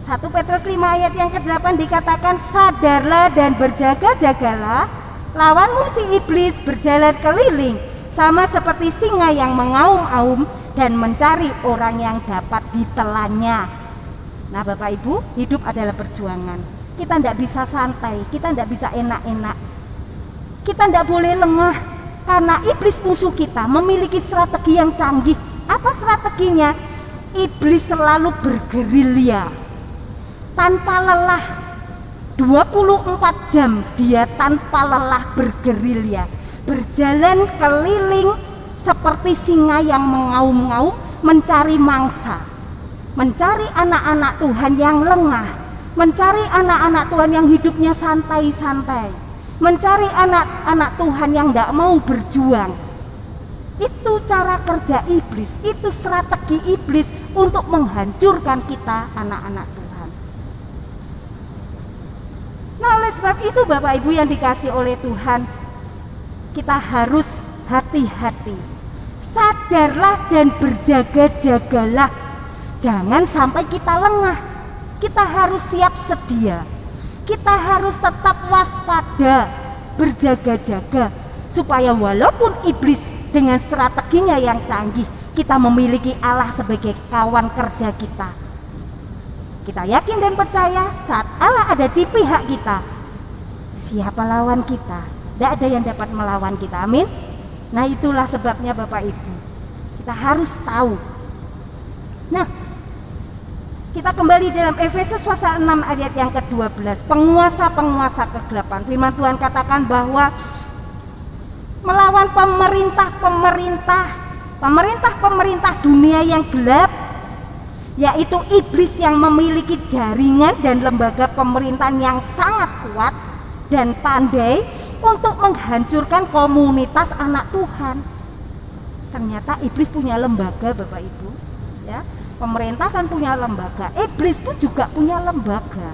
1 Petrus 5 ayat yang ke-8 dikatakan, sadarlah dan berjaga-jagalah, lawanmu si iblis berjalan keliling sama seperti singa yang mengaum-aum dan mencari orang yang dapat ditelannya. Nah, Bapak Ibu, hidup adalah perjuangan. Kita tidak bisa santai, kita tidak bisa enak-enak, kita tidak boleh lengah, karena iblis musuh kita memiliki strategi yang canggih. Apa strateginya? Iblis selalu bergerilya tanpa lelah, 24 jam dia tanpa lelah bergerilya, berjalan keliling seperti singa yang mengaum-ngaum mencari mangsa, mencari anak-anak Tuhan yang lengah, mencari anak-anak Tuhan yang hidupnya santai-santai, mencari anak-anak Tuhan yang tidak mau berjuang. Itu cara kerja iblis, itu strategi iblis untuk menghancurkan kita anak-anak Tuhan. Nah, oleh sebab itu Bapak Ibu yang dikasih oleh Tuhan, kita harus hati-hati. Sadarlah dan berjaga-jagalah. Jangan sampai kita lengah. Kita harus siap sedia. Kita harus tetap waspada, berjaga-jaga, supaya walaupun iblis dengan strateginya yang canggih, kita memiliki Allah sebagai kawan kerja kita. Kita yakin dan percaya saat Allah ada di pihak kita, siapa lawan kita? Tidak ada yang dapat melawan kita, amin. Nah, itulah sebabnya Bapak Ibu, kita harus tahu. Nah, kita kembali dalam Efesus pasal 6 ayat yang ke-12. Penguasa-penguasa kegelapan. Firman Tuhan katakan bahwa melawan pemerintah dunia yang gelap, yaitu iblis yang memiliki jaringan dan lembaga pemerintahan yang sangat kuat dan pandai untuk menghancurkan komunitas anak Tuhan. Ternyata iblis punya lembaga, Bapak Ibu, ya. Pemerintah kan punya lembaga, iblis pun juga punya lembaga.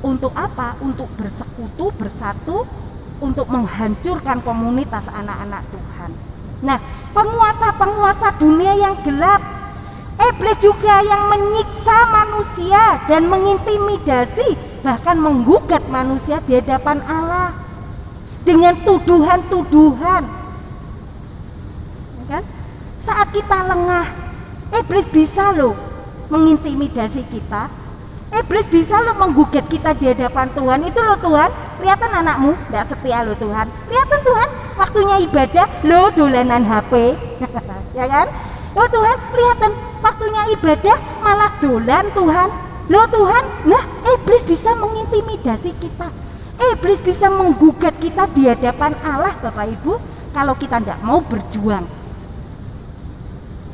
Untuk apa? Untuk bersekutu, bersatu, untuk menghancurkan komunitas anak-anak Tuhan. Nah, penguasa-penguasa dunia yang gelap, iblis juga yang menyiksa manusia dan mengintimidasi, bahkan menggugat manusia di hadapan Allah dengan tuduhan-tuduhan. Ya kan? Saat kita lengah, iblis bisa loh mengintimidasi kita. Iblis bisa loh menggugat kita di hadapan Tuhan. Itu loh Tuhan, kelihatan anakmu tidak setia loh Tuhan. Kelihatan Tuhan, waktunya ibadah lo dolanan HP. Ya kan? Loh Tuhan, kelihatan waktunya ibadah malah dolan Tuhan. Loh Tuhan, nah iblis bisa mengintimidasi kita. Iblis bisa menggugat kita di hadapan Allah Bapak Ibu kalau kita tidak mau berjuang.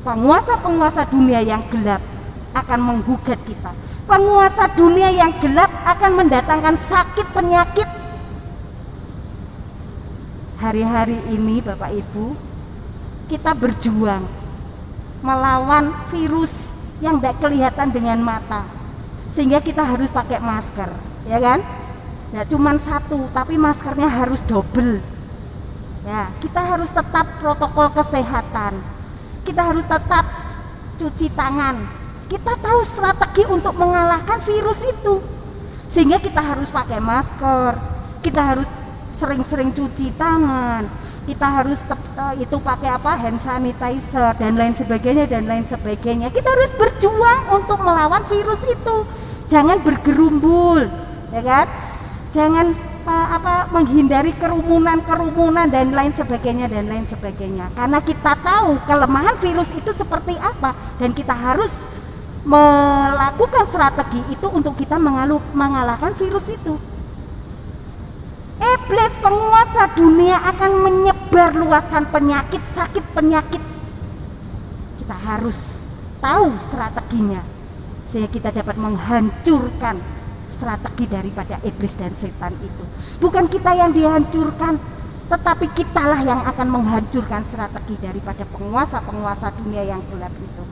Penguasa-penguasa dunia yang gelap akan menggugat kita. Penguasa dunia yang gelap akan mendatangkan sakit penyakit. Hari-hari ini Bapak Ibu, kita berjuang melawan virus yang tidak kelihatan dengan mata, sehingga kita harus pakai masker, ya kan? Tidak cuma satu, tapi maskernya harus double. Ya, kita harus tetap protokol kesehatan. Kita harus tetap cuci tangan. Kita tahu strategi untuk mengalahkan virus itu, sehingga kita harus pakai masker, kita harus sering-sering cuci tangan, kita harus itu pakai hand sanitizer dan lain sebagainya. Kita harus berjuang untuk melawan virus itu. Jangan bergerumbul, ya kan? Jangan menghindari kerumunan dan lain sebagainya. Karena kita tahu kelemahan virus itu seperti apa, dan kita harus melakukan strategi itu untuk kita mengalahkan virus itu. Iblis penguasa dunia akan menyebarluaskan sakit penyakit. Kita harus tahu strateginya sehingga kita dapat menghancurkan strategi daripada iblis dan setan itu. Bukan kita yang dihancurkan, tetapi kitalah yang akan menghancurkan strategi daripada penguasa-penguasa dunia yang gelap itu.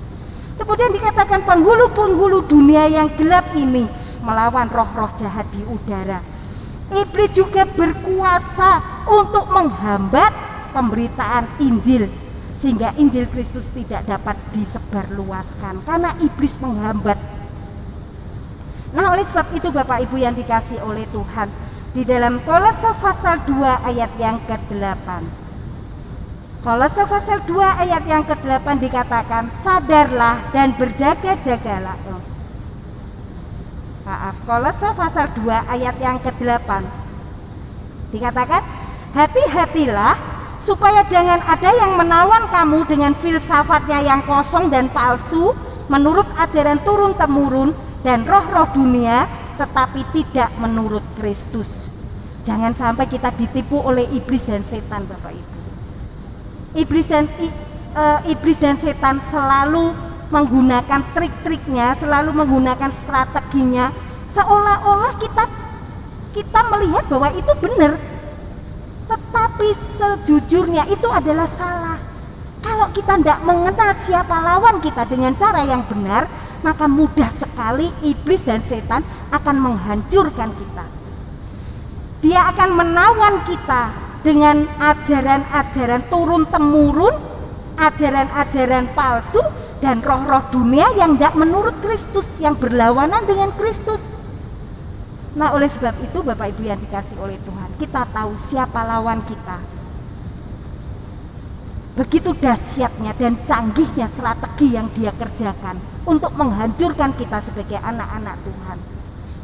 Kemudian dikatakan penghulu-penghulu dunia yang gelap ini melawan roh-roh jahat di udara. Iblis juga berkuasa untuk menghambat pemberitaan Injil, sehingga Injil Kristus tidak dapat disebarluaskan karena iblis menghambat. Nah, oleh sebab itu Bapak Ibu yang dikasih oleh Tuhan, di dalam Kolose pasal 2 ayat yang ke-8, Kolose pasal 2 ayat yang ke-8 dikatakan, sadarlah dan berjaga-jagalah. Kolose pasal 2 ayat yang ke-8 dikatakan, hati-hatilah supaya jangan ada yang menawan kamu dengan filsafatnya yang kosong dan palsu, menurut ajaran turun-temurun dan roh-roh dunia, tetapi tidak menurut Kristus. Jangan sampai kita ditipu oleh iblis dan setan Bapak Ibu. Iblis dan setan selalu menggunakan trik-triknya, selalu menggunakan strateginya, seolah-olah kita melihat bahwa itu benar, tetapi sejujurnya itu adalah salah. Kalau kita tidak mengenal siapa lawan kita dengan cara yang benar, maka mudah sekali iblis dan setan akan menghancurkan kita. Dia akan menawan kita dengan ajaran-ajaran turun-temurun, ajaran-ajaran palsu, dan roh-roh dunia yang tidak menurut Kristus, yang berlawanan dengan Kristus. Nah, oleh sebab itu Bapak Ibu yang dikasih oleh Tuhan, kita tahu siapa lawan kita. Begitu dahsyatnya dan canggihnya strategi yang dia kerjakan untuk menghancurkan kita sebagai anak-anak Tuhan.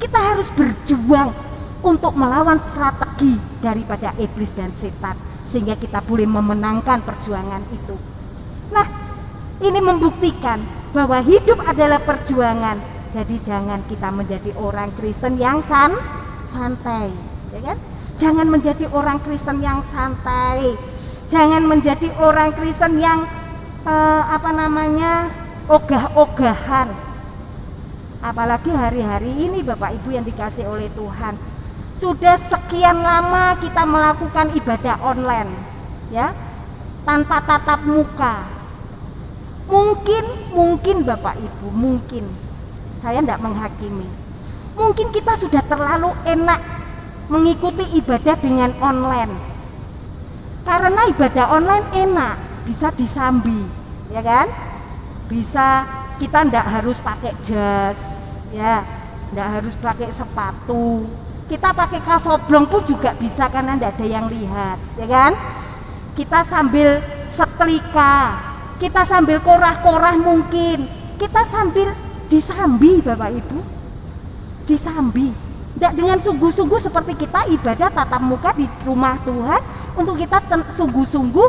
Kita harus berjuang untuk melawan strategi daripada iblis dan setan, sehingga kita boleh memenangkan perjuangan itu. Nah, ini membuktikan bahwa hidup adalah perjuangan. Jadi jangan kita menjadi orang Kristen yang santai, ya kan? Jangan menjadi orang Kristen yang santai. Jangan menjadi orang Kristen yang ogah-ogahan. Apalagi hari-hari ini Bapak Ibu yang dikasih oleh Tuhan, sudah sekian lama kita melakukan ibadah online, ya, tanpa tatap muka. Mungkin Bapak Ibu, mungkin saya tidak menghakimi, mungkin kita sudah terlalu enak mengikuti ibadah dengan online, karena ibadah online enak, bisa disambi, ya kan? Bisa, kita ndak harus pakai jas, ya, ndak harus pakai sepatu. Kita pakai kaos oblong pun juga bisa karena ndak ada yang lihat, ya kan? Kita sambil setrika, kita sambil korah-korah mungkin, kita sambil disambi Bapak Ibu, disambi. Tidak dengan sungguh-sungguh seperti kita ibadah tatap muka di rumah Tuhan, untuk kita sungguh-sungguh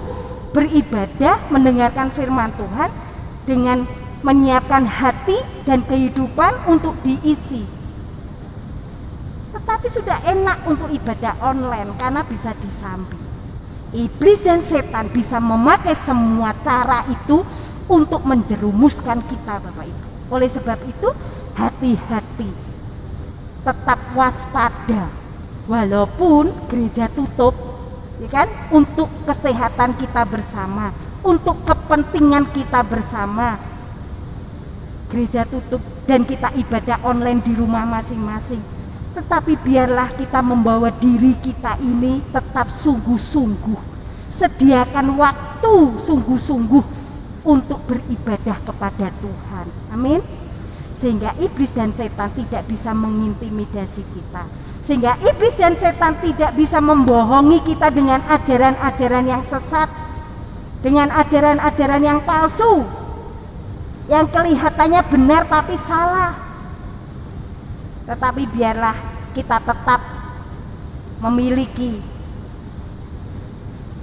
beribadah mendengarkan firman Tuhan dengan menyiapkan hati dan kehidupan untuk diisi. Tetapi sudah enak untuk ibadah online karena bisa disambi. Iblis dan setan bisa memakai semua cara itu untuk menjerumuskan kita Bapak Ibu. Oleh sebab itu hati-hati, tetap waspada, walaupun gereja tutup, ya kan, untuk kesehatan kita bersama, untuk kepentingan kita bersama. Gereja tutup dan kita ibadah online di rumah masing-masing. Tetapi biarlah kita membawa diri kita ini tetap sungguh-sungguh, sediakan waktu sungguh-sungguh untuk beribadah kepada Tuhan. Amin. Sehingga iblis dan setan tidak bisa mengintimidasi kita, sehingga iblis dan setan tidak bisa membohongi kita dengan ajaran-ajaran yang sesat, dengan ajaran-ajaran yang palsu, yang kelihatannya benar tapi salah. Tetapi biarlah kita tetap memiliki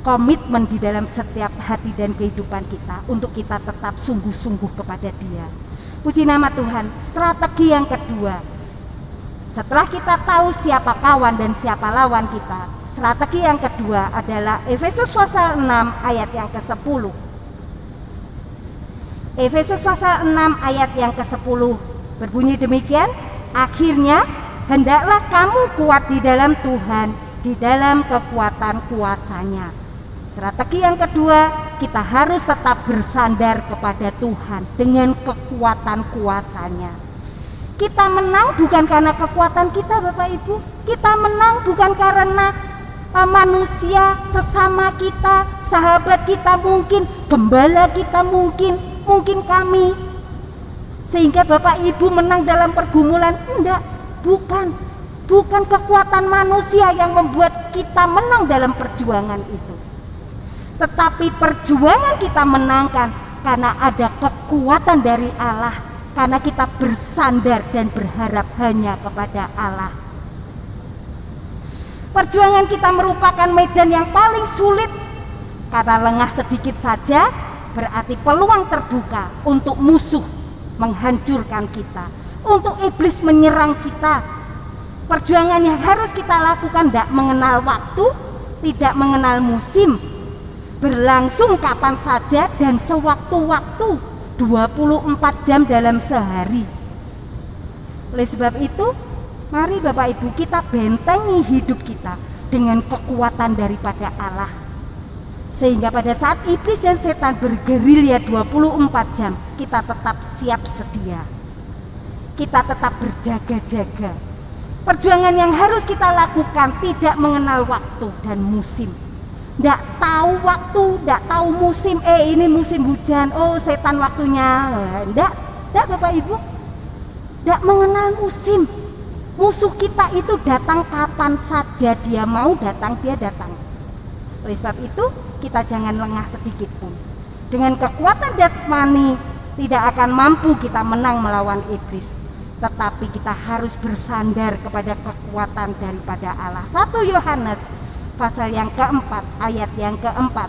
komitmen di dalam setiap hati dan kehidupan kita untuk kita tetap sungguh-sungguh kepada Dia. Puji nama Tuhan. Strategi yang kedua, setelah kita tahu siapa kawan dan siapa lawan kita, strategi yang kedua adalah Efesus pasal 6 ayat yang ke-10. Efesus pasal 6 ayat yang ke-10 berbunyi demikian, akhirnya hendaklah kamu kuat di dalam Tuhan, di dalam kekuatan kuasa-Nya. Strategi yang kedua, kita harus tetap bersandar kepada Tuhan dengan kekuatan kuasa-Nya. Kita menang bukan karena kekuatan kita Bapak Ibu, kita menang bukan karena manusia sesama kita, sahabat kita mungkin, gembala kita mungkin kami, sehingga Bapak Ibu menang dalam pergumulan. Enggak, bukan kekuatan manusia yang membuat kita menang dalam perjuangan itu. Tetapi perjuangan kita menangkan karena ada kekuatan dari Allah, karena kita bersandar dan berharap hanya kepada Allah. Perjuangan kita merupakan medan yang paling sulit, karena lengah sedikit saja berarti peluang terbuka untuk musuh menghancurkan kita, untuk iblis menyerang kita. Perjuangan yang harus kita lakukan tidak mengenal waktu, tidak mengenal musim, berlangsung kapan saja dan sewaktu-waktu, 24 jam dalam sehari. Oleh sebab itu, mari Bapak Ibu kita bentengi hidup kita dengan kekuatan daripada Allah, sehingga pada saat iblis dan setan bergerilya 24 jam, kita tetap siap sedia, kita tetap berjaga-jaga. Perjuangan yang harus kita lakukan tidak mengenal waktu dan musim. Tidak tahu waktu, tidak tahu musim. Ini musim hujan, oh setan waktunya. Tidak Bapak Ibu, tidak mengenal musim. Musuh kita itu datang kapan saja dia mau datang, dia datang. Oleh sebab itu kita jangan lengah sedikit pun. Dengan kekuatan jasmani tidak akan mampu kita menang melawan iblis, tetapi kita harus bersandar kepada kekuatan daripada Allah. 1 Yohanes pasal yang keempat ayat yang keempat.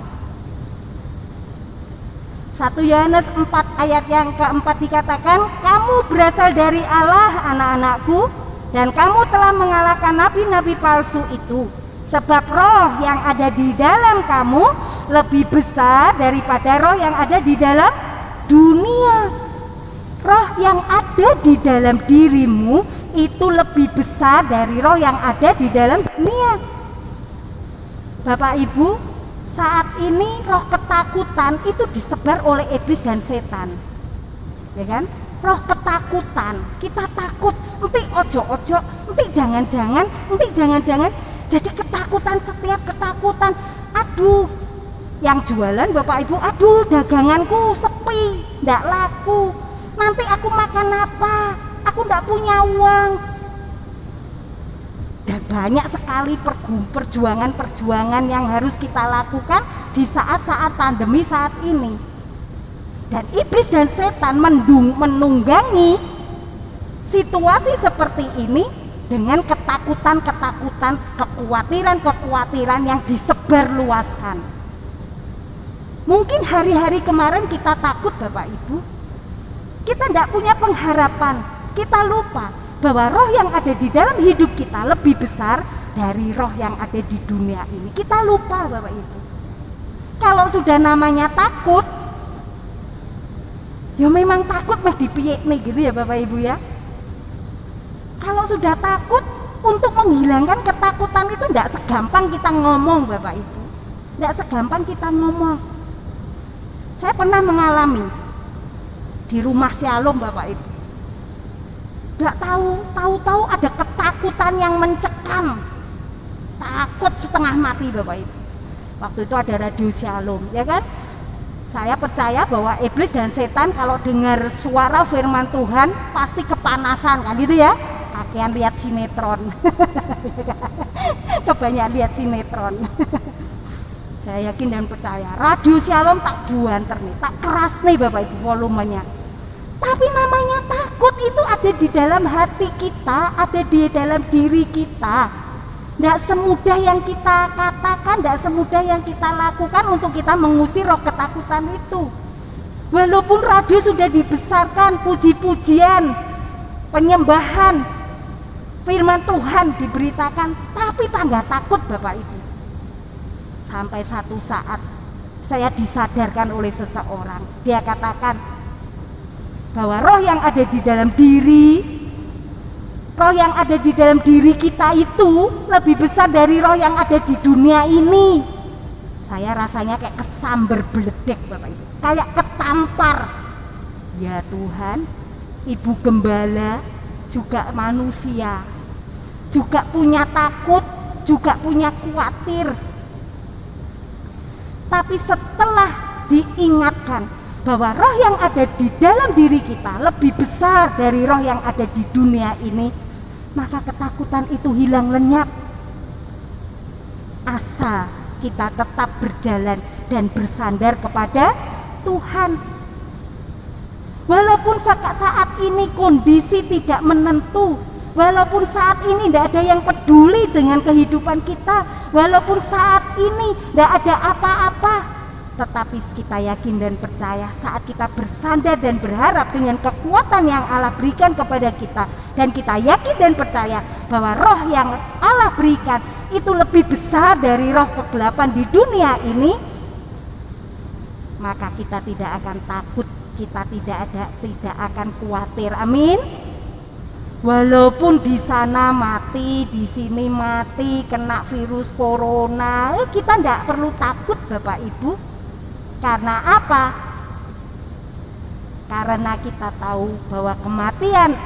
1 Yohanes 4 ayat yang keempat dikatakan, kamu berasal dari Allah anak-anakku, dan kamu telah mengalahkan nabi-nabi palsu itu, sebab roh yang ada di dalam kamu lebih besar daripada roh yang ada di dalam dunia. Roh yang ada di dalam dirimu itu lebih besar dari roh yang ada di dalam dunia. Bapak Ibu, saat ini roh ketakutan itu disebar oleh iblis dan setan, ya kan? Roh ketakutan, kita takut, nanti ojo-ojo, nanti jangan-jangan. Jadi ketakutan, setiap ketakutan, aduh, Yang jualan Bapak Ibu, aduh daganganku sepi, ndak laku, nanti aku makan apa, aku ndak punya uang. Dan banyak sekali perjuangan-perjuangan yang harus kita lakukan di saat-saat pandemi saat ini. Dan iblis dan setan menunggangi situasi seperti ini dengan ketakutan-ketakutan, kekhawatiran-kekhawatiran yang disebarluaskan. Mungkin hari-hari kemarin kita takut Bapak Ibu, kita tidak punya pengharapan, kita lupa bahwa roh yang ada di dalam hidup kita lebih besar dari roh yang ada di dunia ini. Kita lupa Bapak Ibu. Kalau sudah namanya takut, ya memang takut mah dipiyek nih gitu ya Bapak Ibu ya. Kalau sudah takut, untuk menghilangkan ketakutan itu tidak segampang kita ngomong Bapak Ibu, tidak segampang kita ngomong. Saya pernah mengalami di rumah Shalom Bapak Ibu. Nggak tahu ada ketakutan yang mencekam, takut setengah mati Bapak Ibu. Waktu itu ada radio Shalom, ya kan? Saya percaya bahwa iblis dan setan kalau dengar suara firman Tuhan pasti kepanasan kan gitu ya. Kakean lihat sinetron. Kebanyakan lihat sinetron. Saya yakin dan percaya radio Shalom tak buanter nih, tak keras nih Bapak Ibu volumenya. Tapi namanya takut itu ada di dalam hati kita, ada di dalam diri kita. Tidak semudah yang kita katakan, tidak semudah yang kita lakukan untuk kita mengusir roh ketakutan itu. Walaupun radio sudah dibesarkan, puji-pujian, penyembahan, firman Tuhan diberitakan, tapi tangga takut Bapak Ibu. Sampai satu saat saya disadarkan oleh seseorang, dia katakan bahwa roh yang ada di dalam diri, roh yang ada di dalam diri kita itu lebih besar dari roh yang ada di dunia ini. Saya rasanya kayak kesambar beledek Bapak Ibu, kayak ketampar. Ya Tuhan, Ibu Gembala juga manusia, juga punya takut, juga punya khawatir. Tapi setelah diingatkan bahwa roh yang ada di dalam diri kita lebih besar dari roh yang ada di dunia ini, maka ketakutan itu hilang lenyap. Asal kita tetap berjalan dan bersandar kepada Tuhan. Walaupun saat ini kondisi tidak menentu, walaupun saat ini tidak ada yang peduli dengan kehidupan kita, walaupun saat ini tidak ada apa-apa, tetapi kita yakin dan percaya saat kita bersandar dan berharap dengan kekuatan yang Allah berikan kepada kita, dan kita yakin dan percaya bahwa roh yang Allah berikan itu lebih besar dari roh kegelapan di dunia ini, maka kita tidak akan takut, kita tidak akan khawatir. Amin. Walaupun di sana mati, di sini mati, kena virus corona, kita tidak perlu takut Bapak Ibu. Karena apa? Karena kita tahu bahwa kematian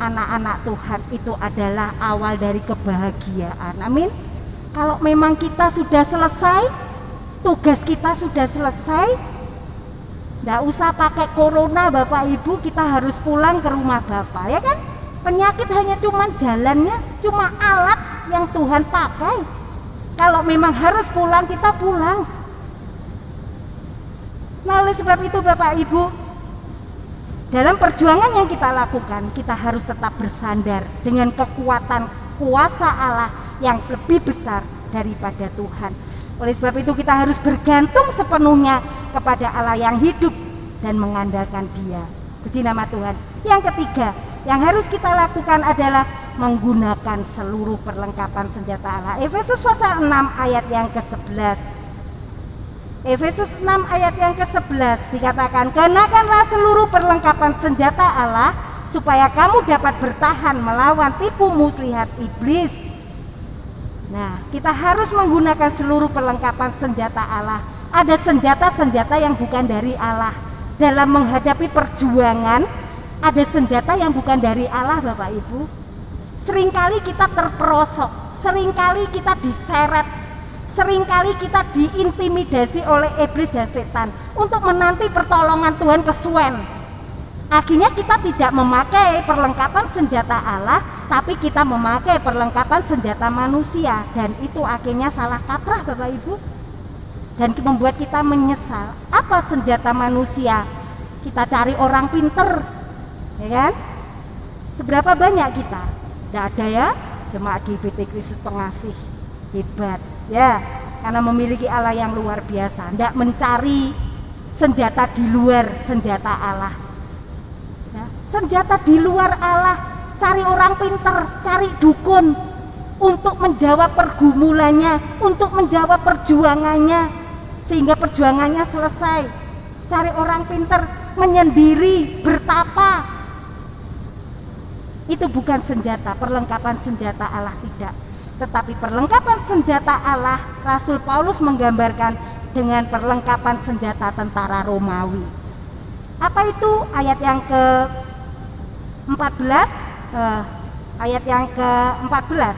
anak-anak Tuhan itu adalah awal dari kebahagiaan. Amin. Kalau memang kita sudah selesai, tugas kita sudah selesai, tidak usah pakai corona Bapak Ibu, kita harus pulang ke rumah Bapak, ya kan? Penyakit hanya cuma jalannya, cuma alat yang Tuhan pakai. Kalau memang harus pulang, kita pulang. Nah, oleh sebab itu Bapak Ibu, dalam perjuangan yang kita lakukan, kita harus tetap bersandar dengan kekuatan kuasa Allah yang lebih besar daripada Tuhan. Oleh sebab itu kita harus bergantung sepenuhnya kepada Allah yang hidup dan mengandalkan Dia. Puji nama Tuhan. Yang ketiga, yang harus kita lakukan adalah menggunakan seluruh perlengkapan senjata Allah. Efesus pasal 6 ayat yang ke-11. Efesus 6 ayat yang ke-11 dikatakan, kenakanlah seluruh perlengkapan senjata Allah supaya kamu dapat bertahan melawan tipu muslihat iblis. Nah, kita harus menggunakan seluruh perlengkapan senjata Allah. Ada senjata-senjata yang bukan dari Allah. Dalam menghadapi perjuangan, ada senjata yang bukan dari Allah Bapak Ibu. Seringkali kita terperosok, seringkali kita diseret, Seringkali kita diintimidasi oleh iblis dan setan untuk menanti pertolongan Tuhan kesuwen. Akhirnya kita tidak memakai perlengkapan senjata Allah, tapi kita memakai perlengkapan senjata manusia, dan itu akhirnya salah kaprah Bapak Ibu, dan membuat kita menyesal. Apa senjata manusia? Kita cari orang pinter, ya kan? Seberapa banyak kita? Tidak ada ya, jemaat GBT Kristus Pengasih hebat ya, karena memiliki Allah yang luar biasa. Tidak mencari senjata di luar senjata Allah ya. Senjata di luar Allah, cari orang pinter, cari dukun untuk menjawab pergumulannya, untuk menjawab perjuangannya, sehingga perjuangannya selesai. Cari orang pinter, menyendiri, bertapa, itu bukan senjata, perlengkapan senjata Allah, tidak. Tetapi perlengkapan senjata Allah, Rasul Paulus menggambarkan dengan perlengkapan senjata tentara Romawi. Apa itu? Ayat yang ke-14, ayat yang ke-14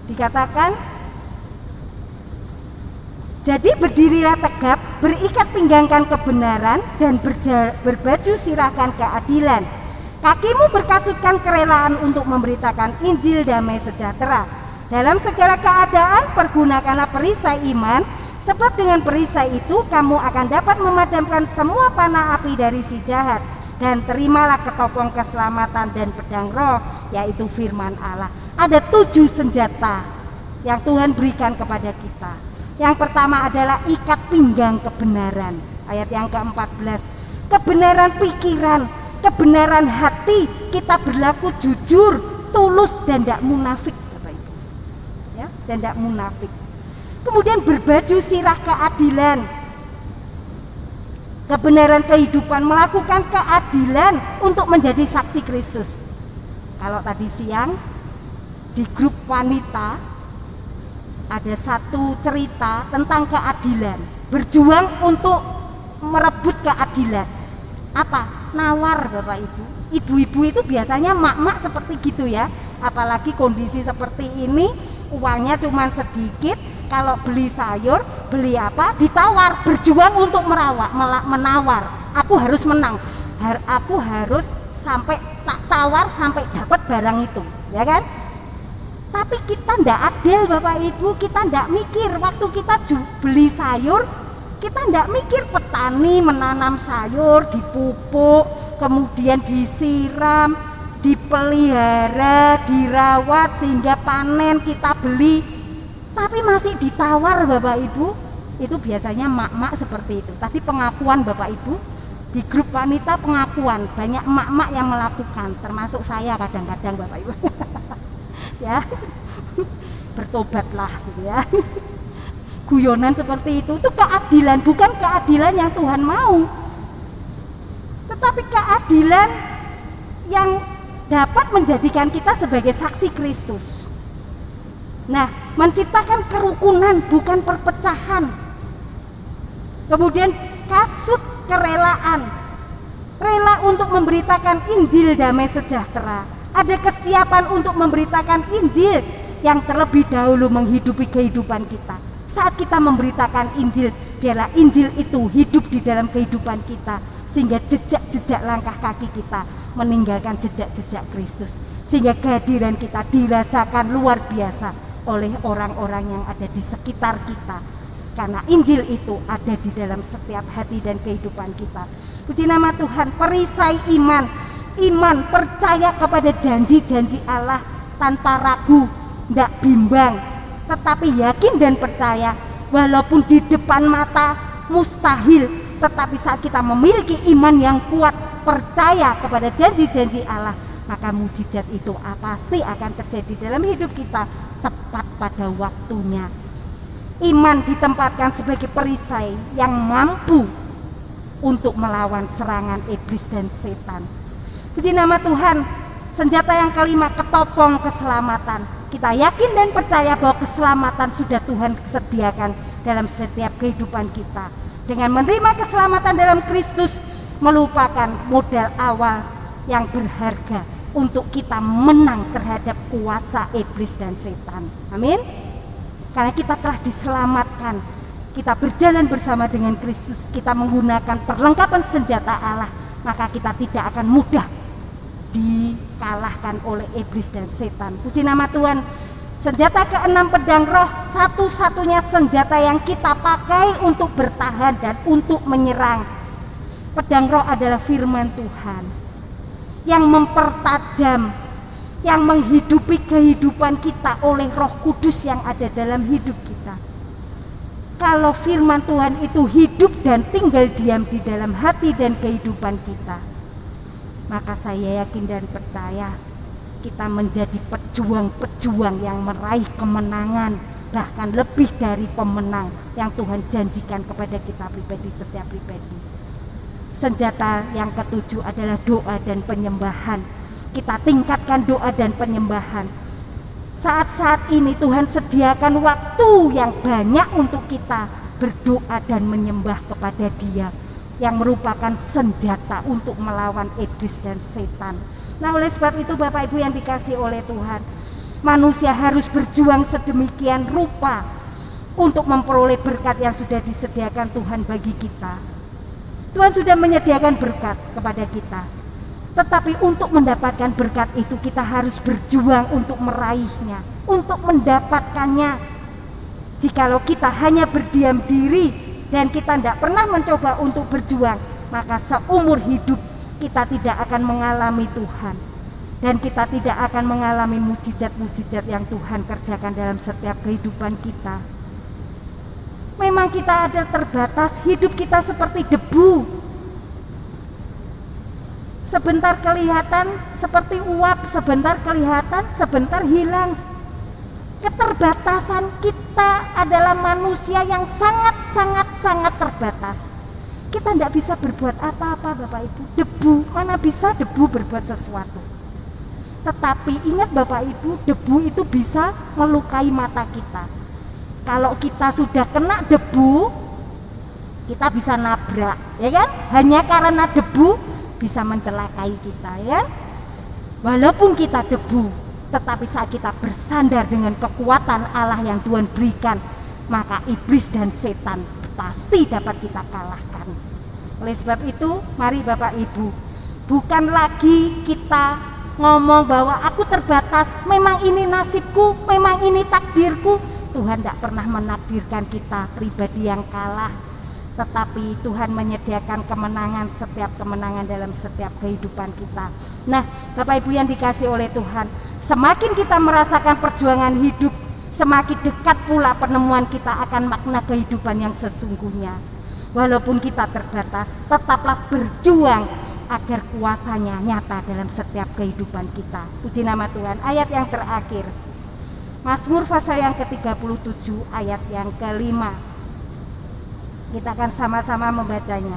dikatakan, jadi berdirilah tegap, berikat pinggangkan kebenaran, dan berbaju sirahkan keadilan. Kakimu berkasutkan kerelaan untuk memberitakan Injil damai sejahtera. Dalam segala keadaan pergunakanlah perisai iman, sebab dengan perisai itu kamu akan dapat memadamkan semua panah api dari si jahat. Dan terimalah ketopong keselamatan dan pedang roh, yaitu firman Allah. Ada 7 senjata yang Tuhan berikan kepada kita. Yang pertama adalah ikat pinggang kebenaran, ayat yang ke-14. Kebenaran pikiran, kebenaran hati, kita berlaku jujur, tulus, dan tidak munafik, Bapak Ibu ya, dan tidak munafik. Kemudian berbaju sirah keadilan, kebenaran kehidupan, melakukan keadilan untuk menjadi saksi Kristus. Kalau tadi siang di grup wanita ada satu cerita tentang keadilan, berjuang untuk merebut keadilan. Apa? Nawar, Bapak Ibu. Ibu-ibu itu biasanya mak-mak seperti gitu ya, apalagi kondisi seperti ini, uangnya cuma sedikit. Kalau beli sayur, beli apa, ditawar, berjuang untuk menawar. Aku harus menang, aku harus sampai tak tawar sampai dapat barang itu, ya kan? Tapi kita ndak adil Bapak Ibu, kita ndak mikir waktu kita beli sayur, kita ndak mikir petani menanam sayur, dipupuk, kemudian disiram, dipelihara, dirawat sehingga panen kita beli, tapi masih ditawar Bapak Ibu. Itu biasanya mak-mak seperti itu. Tadi pengakuan Bapak Ibu di grup wanita, pengakuan banyak mak-mak yang melakukan, termasuk saya kadang-kadang Bapak Ibu. Ya, bertobatlah gitu ya. Guyonan seperti itu keadilan, bukan keadilan yang Tuhan mau, tetapi keadilan yang dapat menjadikan kita sebagai saksi Kristus. Nah, menciptakan kerukunan, bukan perpecahan. Kemudian kasut kerelaan, rela untuk memberitakan Injil damai sejahtera. Ada kesiapan untuk memberitakan Injil yang terlebih dahulu menghidupi kehidupan kita. Saat kita memberitakan Injil, biarlah Injil itu hidup di dalam kehidupan kita, sehingga jejak-jejak langkah kaki kita meninggalkan jejak-jejak Kristus, sehingga kehadiran kita dirasakan luar biasa oleh orang-orang yang ada di sekitar kita, karena Injil itu ada di dalam setiap hati dan kehidupan kita. Puji nama Tuhan. Perisai iman, percaya kepada janji-janji Allah tanpa ragu, tidak bimbang, tetapi yakin dan percaya. Walaupun di depan mata mustahil, tetapi saat kita memiliki iman yang kuat, percaya kepada janji-janji Allah, maka mujizat itu pasti akan terjadi dalam hidup kita tepat pada waktunya. Iman ditempatkan sebagai perisai yang mampu untuk melawan serangan iblis dan setan. Puji nama Tuhan. Senjata yang kelima, ketopong keselamatan. Kita yakin dan percaya bahwa keselamatan sudah Tuhan sediakan dalam setiap kehidupan kita. Dengan menerima keselamatan dalam Kristus, melupakan modal awal yang berharga untuk kita menang terhadap kuasa iblis dan setan. Amin. Karena kita telah diselamatkan, kita berjalan bersama dengan Kristus, kita menggunakan perlengkapan senjata Allah, maka kita tidak akan mudah dikalahkan oleh iblis dan setan. Puji nama Tuhan. Senjata keenam, pedang roh, satu-satunya senjata yang kita pakai untuk bertahan dan untuk menyerang. Pedang roh adalah firman Tuhan yang mempertajam, yang menghidupi kehidupan kita oleh Roh Kudus yang ada dalam hidup kita. Kalau firman Tuhan itu hidup dan tinggal diam di dalam hati dan kehidupan kita, maka saya yakin dan percaya kita menjadi pejuang-pejuang yang meraih kemenangan, bahkan lebih dari pemenang yang Tuhan janjikan kepada kita pribadi, setiap pribadi. Senjata yang ketujuh adalah doa dan penyembahan. Kita tingkatkan doa dan penyembahan. Saat-saat ini Tuhan sediakan waktu yang banyak untuk kita berdoa dan menyembah kepada Dia, yang merupakan senjata untuk melawan iblis dan setan. Nah, oleh sebab itu Bapak Ibu yang dikasihi oleh Tuhan, manusia harus berjuang sedemikian rupa untuk memperoleh berkat yang sudah disediakan Tuhan bagi kita. Tuhan sudah menyediakan berkat kepada kita, tetapi untuk mendapatkan berkat itu kita harus berjuang untuk meraihnya, untuk mendapatkannya. Jikalau kita hanya berdiam diri dan kita tidak pernah mencoba untuk berjuang, maka seumur hidup kita tidak akan mengalami Tuhan, dan kita tidak akan mengalami mujizat-mujizat yang Tuhan kerjakan dalam setiap kehidupan kita. Memang kita ada terbatas, hidup kita seperti debu. Sebentar kelihatan seperti uap, sebentar kelihatan, sebentar hilang. Keterbatasan kita adalah manusia yang sangat terbatas. Kita tidak bisa berbuat apa-apa Bapak Ibu. Debu, mana bisa debu berbuat sesuatu. Tetapi ingat Bapak Ibu, debu itu bisa melukai mata kita. Kalau kita sudah kena debu, kita bisa nabrak, ya kan? Hanya karena debu bisa mencelakai kita, ya. Walaupun kita debu, tetapi saat kita bersandar dengan kekuatan Allah yang Tuhan berikan, maka iblis dan setan pasti dapat kita kalahkan. Oleh sebab itu, mari Bapak Ibu, bukan lagi kita ngomong bahwa aku terbatas, memang ini nasibku, memang ini takdirku. Tuhan tidak pernah menakdirkan kita pribadi yang kalah, tetapi Tuhan menyediakan kemenangan, setiap kemenangan dalam setiap kehidupan kita. Nah, Bapak Ibu yang dikasihi oleh Tuhan, semakin kita merasakan perjuangan hidup, semakin dekat pula penemuan kita akan makna kehidupan yang sesungguhnya. Walaupun kita terbatas, tetaplah berjuang agar kuasanya nyata dalam setiap kehidupan kita. Puji nama Tuhan. Ayat yang terakhir, Mazmur pasal yang ke-37 ayat yang ke-5. Kita akan sama-sama membacanya.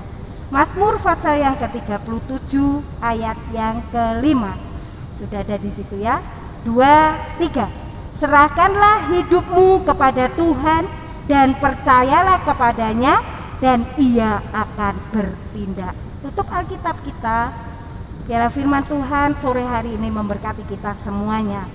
Mazmur pasal yang ke-37 ayat yang ke-5. Sudah ada di situ ya. 2, 3. Serahkanlah hidupmu kepada Tuhan dan percayalah kepadanya, dan Ia akan bertindak. Tutup Alkitab kita. Biarlah firman Tuhan sore hari ini memberkati kita semuanya.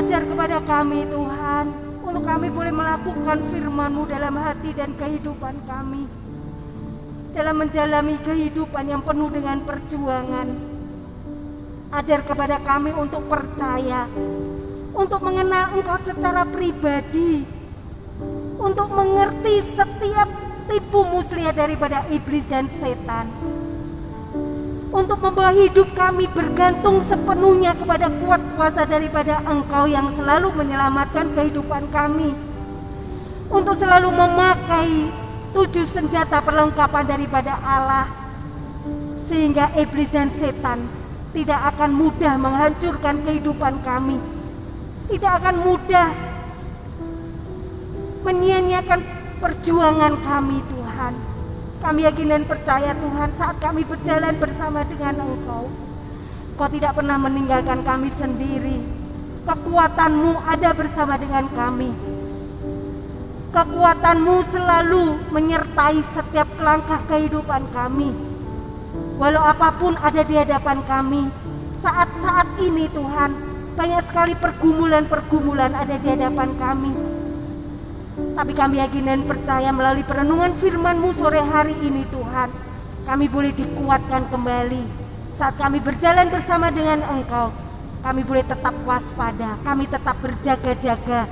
ajar kepada kami Tuhan, untuk kami boleh melakukan firman-Mu dalam hati dan kehidupan kami, dalam menjalani kehidupan yang penuh dengan perjuangan. Ajar kepada kami untuk percaya, untuk mengenal Engkau secara pribadi, untuk mengerti setiap tipu muslihat daripada iblis dan setan, untuk membawa hidup kami bergantung sepenuhnya kepada kuat kuasa daripada Engkau yang selalu menyelamatkan kehidupan kami, untuk selalu memakai 7 senjata perlengkapan daripada Allah, sehingga iblis dan setan tidak akan mudah menghancurkan kehidupan kami, tidak akan mudah menyia-nyiakan perjuangan kami Tuhan. Kami yakin dan percaya Tuhan, saat kami berjalan bersama dengan Engkau, Engkau tidak pernah meninggalkan kami sendiri. Kekuatan-Mu ada bersama dengan kami. Kekuatan-Mu selalu menyertai setiap langkah kehidupan kami. Walau apapun ada di hadapan kami, saat-saat ini Tuhan, banyak sekali pergumulan-pergumulan ada di hadapan kami. Tapi kami yakin dan percaya melalui perenungan firman-Mu sore hari ini Tuhan, kami boleh dikuatkan kembali. Saat kami berjalan bersama dengan Engkau, kami boleh tetap waspada, kami tetap berjaga-jaga.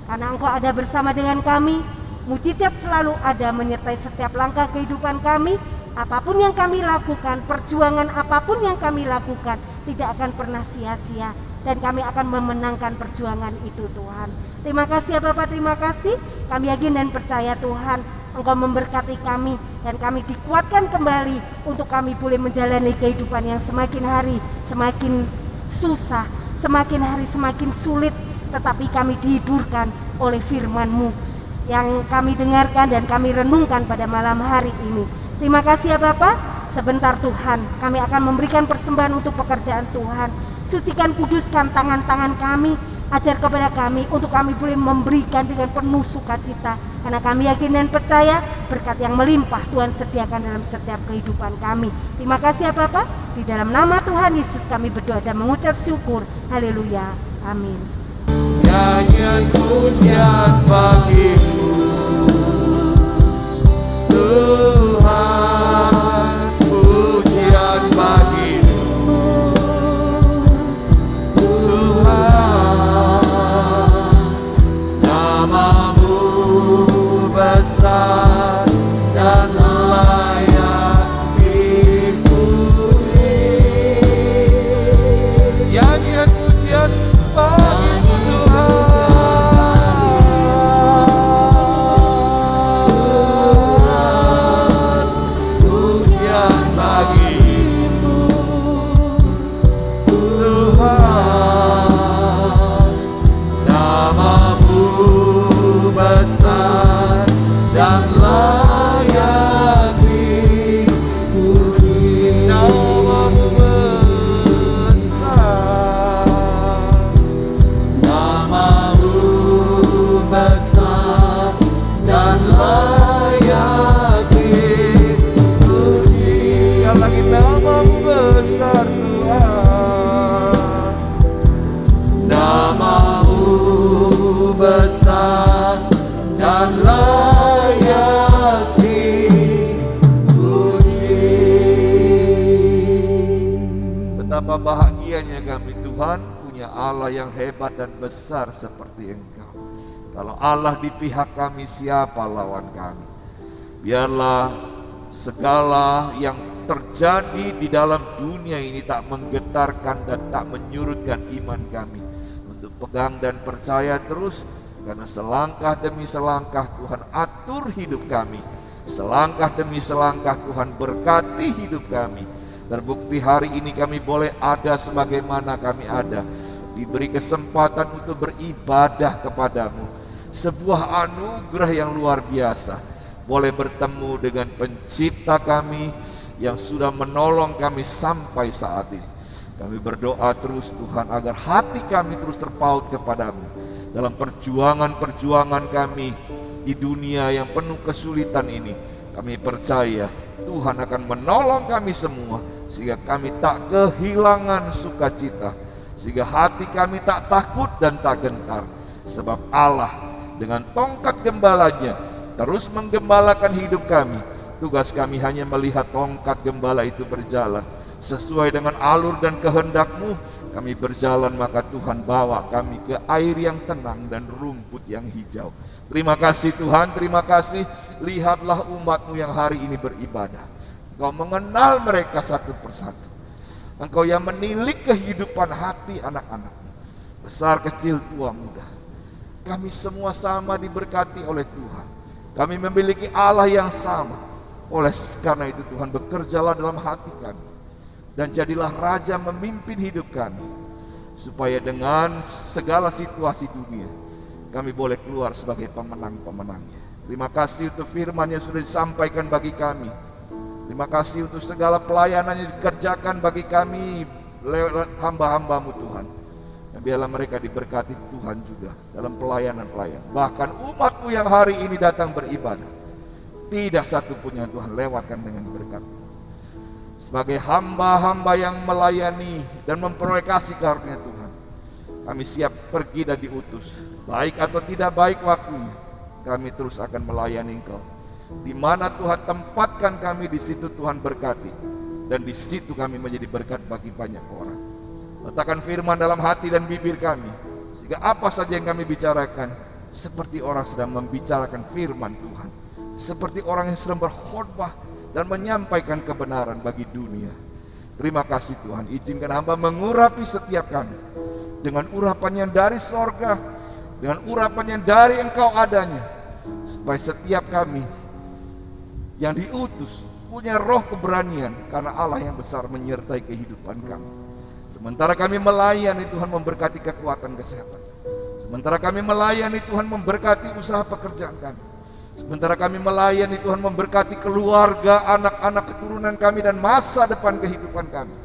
Karena Engkau ada bersama dengan kami, mujizat selalu ada menyertai setiap langkah kehidupan kami. Apapun yang kami lakukan, perjuangan apapun yang kami lakukan, tidak akan pernah sia-sia. Dan kami akan memenangkan perjuangan itu Tuhan. Terima kasih ya Bapak, terima kasih. Kami yakin dan percaya Tuhan, Engkau memberkati kami, dan kami dikuatkan kembali untuk kami boleh menjalani kehidupan yang semakin hari semakin susah, semakin hari semakin sulit. Tetapi kami dihiburkan oleh firman-Mu yang kami dengarkan dan kami renungkan pada malam hari ini. Terima kasih ya Bapak. Sebentar Tuhan, kami akan memberikan persembahan untuk pekerjaan Tuhan. Sucikan, kuduskan tangan-tangan kami, ajar kepada kami untuk kami boleh memberikan dengan penuh sukacita, karena kami yakin dan percaya berkat yang melimpah Tuhan sediakan dalam setiap kehidupan kami. Terima kasih ya Bapak, di dalam nama Tuhan Yesus kami berdoa dan mengucap syukur. Haleluya, amin. Nyanyian pujian bagi-Mu Tuhan, pujian bagi-Mu Tuhan, nama-Mu besar dan layak dipuji. Nyanyian pujian bagi-Mu Tuhan, pujian bagi-Mu Tuhan, nama-Mu besar dan layak dipuji. Nama-Mu besar, nama-Mu besar dan layak dipuji. Sekali lagi, nama-Mu besar Tuhan, nama-Mu besar dan layak dipuji. Betapa bahagianya kami Tuhan punya Allah yang hebat dan besar seperti Engkau. Kalau Allah di pihak kami, siapa lawan kami? Biarlah segala yang terjadi di dalam dunia ini tak menggetarkan dan tak menyurutkan iman kami untuk pegang dan percaya terus, karena selangkah demi selangkah Tuhan atur hidup kami, selangkah demi selangkah Tuhan berkati hidup kami. Terbukti hari ini kami boleh ada sebagaimana kami ada, diberi kesempatan untuk beribadah kepadamu, sebuah anugerah yang luar biasa. Boleh bertemu dengan pencipta kami yang sudah menolong kami sampai saat ini. Kami berdoa terus Tuhan agar hati kami terus terpaut kepadamu dalam perjuangan-perjuangan kami di dunia yang penuh kesulitan ini. Kami percaya Tuhan akan menolong kami semua, sehingga kami tak kehilangan sukacita, sehingga hati kami tak takut dan tak gentar, sebab Allah dengan tongkat gembalanya terus menggembalakan hidup kami. Tugas kami hanya melihat tongkat gembala itu berjalan sesuai dengan alur dan kehendak-Mu. Kami berjalan, maka Tuhan bawa kami ke air yang tenang dan rumput yang hijau. Terima kasih Tuhan, terima kasih. Lihatlah umat-Mu yang hari ini beribadah. Engkau mengenal mereka satu persatu. Engkau yang menilik kehidupan hati anak-anak-Mu, besar, kecil, tua, muda. Kami semua sama diberkati oleh Tuhan. Kami memiliki Allah yang sama. Oleh karena itu Tuhan, bekerjalah dalam hati kami, dan jadilah Raja memimpin hidup kami, supaya dengan segala situasi dunia kami boleh keluar sebagai pemenang-pemenangnya. Terima kasih untuk firman yang sudah disampaikan bagi kami. Terima kasih untuk segala pelayanan yang dikerjakan bagi kami lewat hamba-hamba-Mu Tuhan. Dan biarlah mereka diberkati Tuhan juga dalam pelayanan-pelayanan. Bahkan umat-Mu yang hari ini datang beribadah, tidak satu pun yang Tuhan lewatkan dengan berkat. Sebagai hamba-hamba yang melayani dan memperoleh kasih karunia Tuhan, kami siap pergi dan diutus. Baik atau tidak baik waktunya, kami terus akan melayani Engkau. Di mana Tuhan tempatkan kami, di situ Tuhan berkati, dan di situ kami menjadi berkat bagi banyak orang. Letakkan firman dalam hati dan bibir kami, sehingga apa saja yang kami bicarakan seperti orang sedang membicarakan firman Tuhan, seperti orang yang sedang berkhotbah dan menyampaikan kebenaran bagi dunia. Terima kasih Tuhan, izinkan hamba mengurapi setiap kami dengan urapan yang dari sorga, dengan urapan yang dari Engkau adanya, supaya setiap kami yang diutus punya roh keberanian, karena Allah yang besar menyertai kehidupan kami. Sementara kami melayani, Tuhan memberkati kekuatan kesehatan. Sementara kami melayani, Tuhan memberkati usaha pekerjaan kami. Sementara kami melayani, Tuhan memberkati keluarga, anak-anak keturunan kami, dan masa depan kehidupan kami.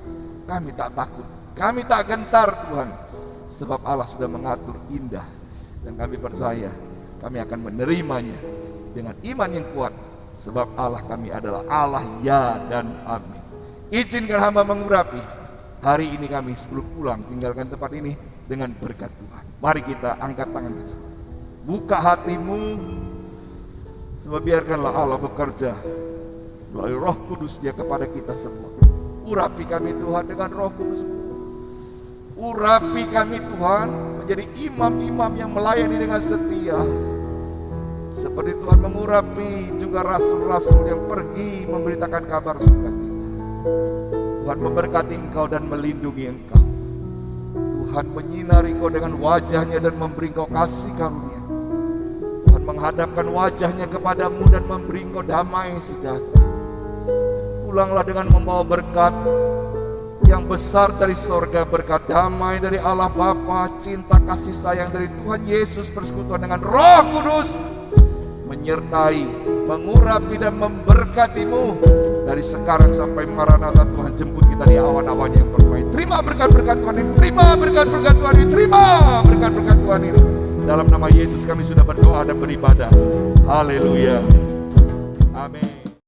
Kami tak takut, kami tak gentar Tuhan, sebab Allah sudah mengatur indah. Dan kami percaya kami akan menerimanya dengan iman yang kuat, sebab Allah kami adalah Allah ya dan amin. Izinkan hamba mengurapi hari ini kami sebelum pulang tinggalkan tempat ini dengan berkat Tuhan. Mari kita angkat tangan kita, buka hatimu, sebab biarkanlah Allah bekerja melalui Roh Kudus-Nya kepada kita semua. Urapi kami Tuhan dengan Roh Kudus. Urapi kami Tuhan menjadi imam-imam yang melayani dengan setia, seperti Tuhan mengurapi juga rasul-rasul yang pergi memberitakan kabar sukacita. Tuhan memberkati engkau dan melindungi engkau. Tuhan menyinari engkau dengan wajah-Nya dan memberi engkau kasih karunia. Tuhan menghadapkan wajah-Nya kepadamu dan memberi engkau damai sejahtera. Pulanglah dengan membawa berkat yang besar dari sorga, berkat damai dari Allah Bapa, cinta kasih sayang dari Tuhan Yesus, persekutuan dengan Roh Kudus, menyertai, mengurapi dan memberkatimu dari sekarang sampai Maranatha. Tuhan jemput kita di awan-awan yang permai. Terima berkat-berkat Tuhan ini, terima berkat-berkat Tuhan ini, terima berkat-berkat Tuhan ini. Dalam nama Yesus kami sudah berdoa dan beribadah. Haleluya. Amin.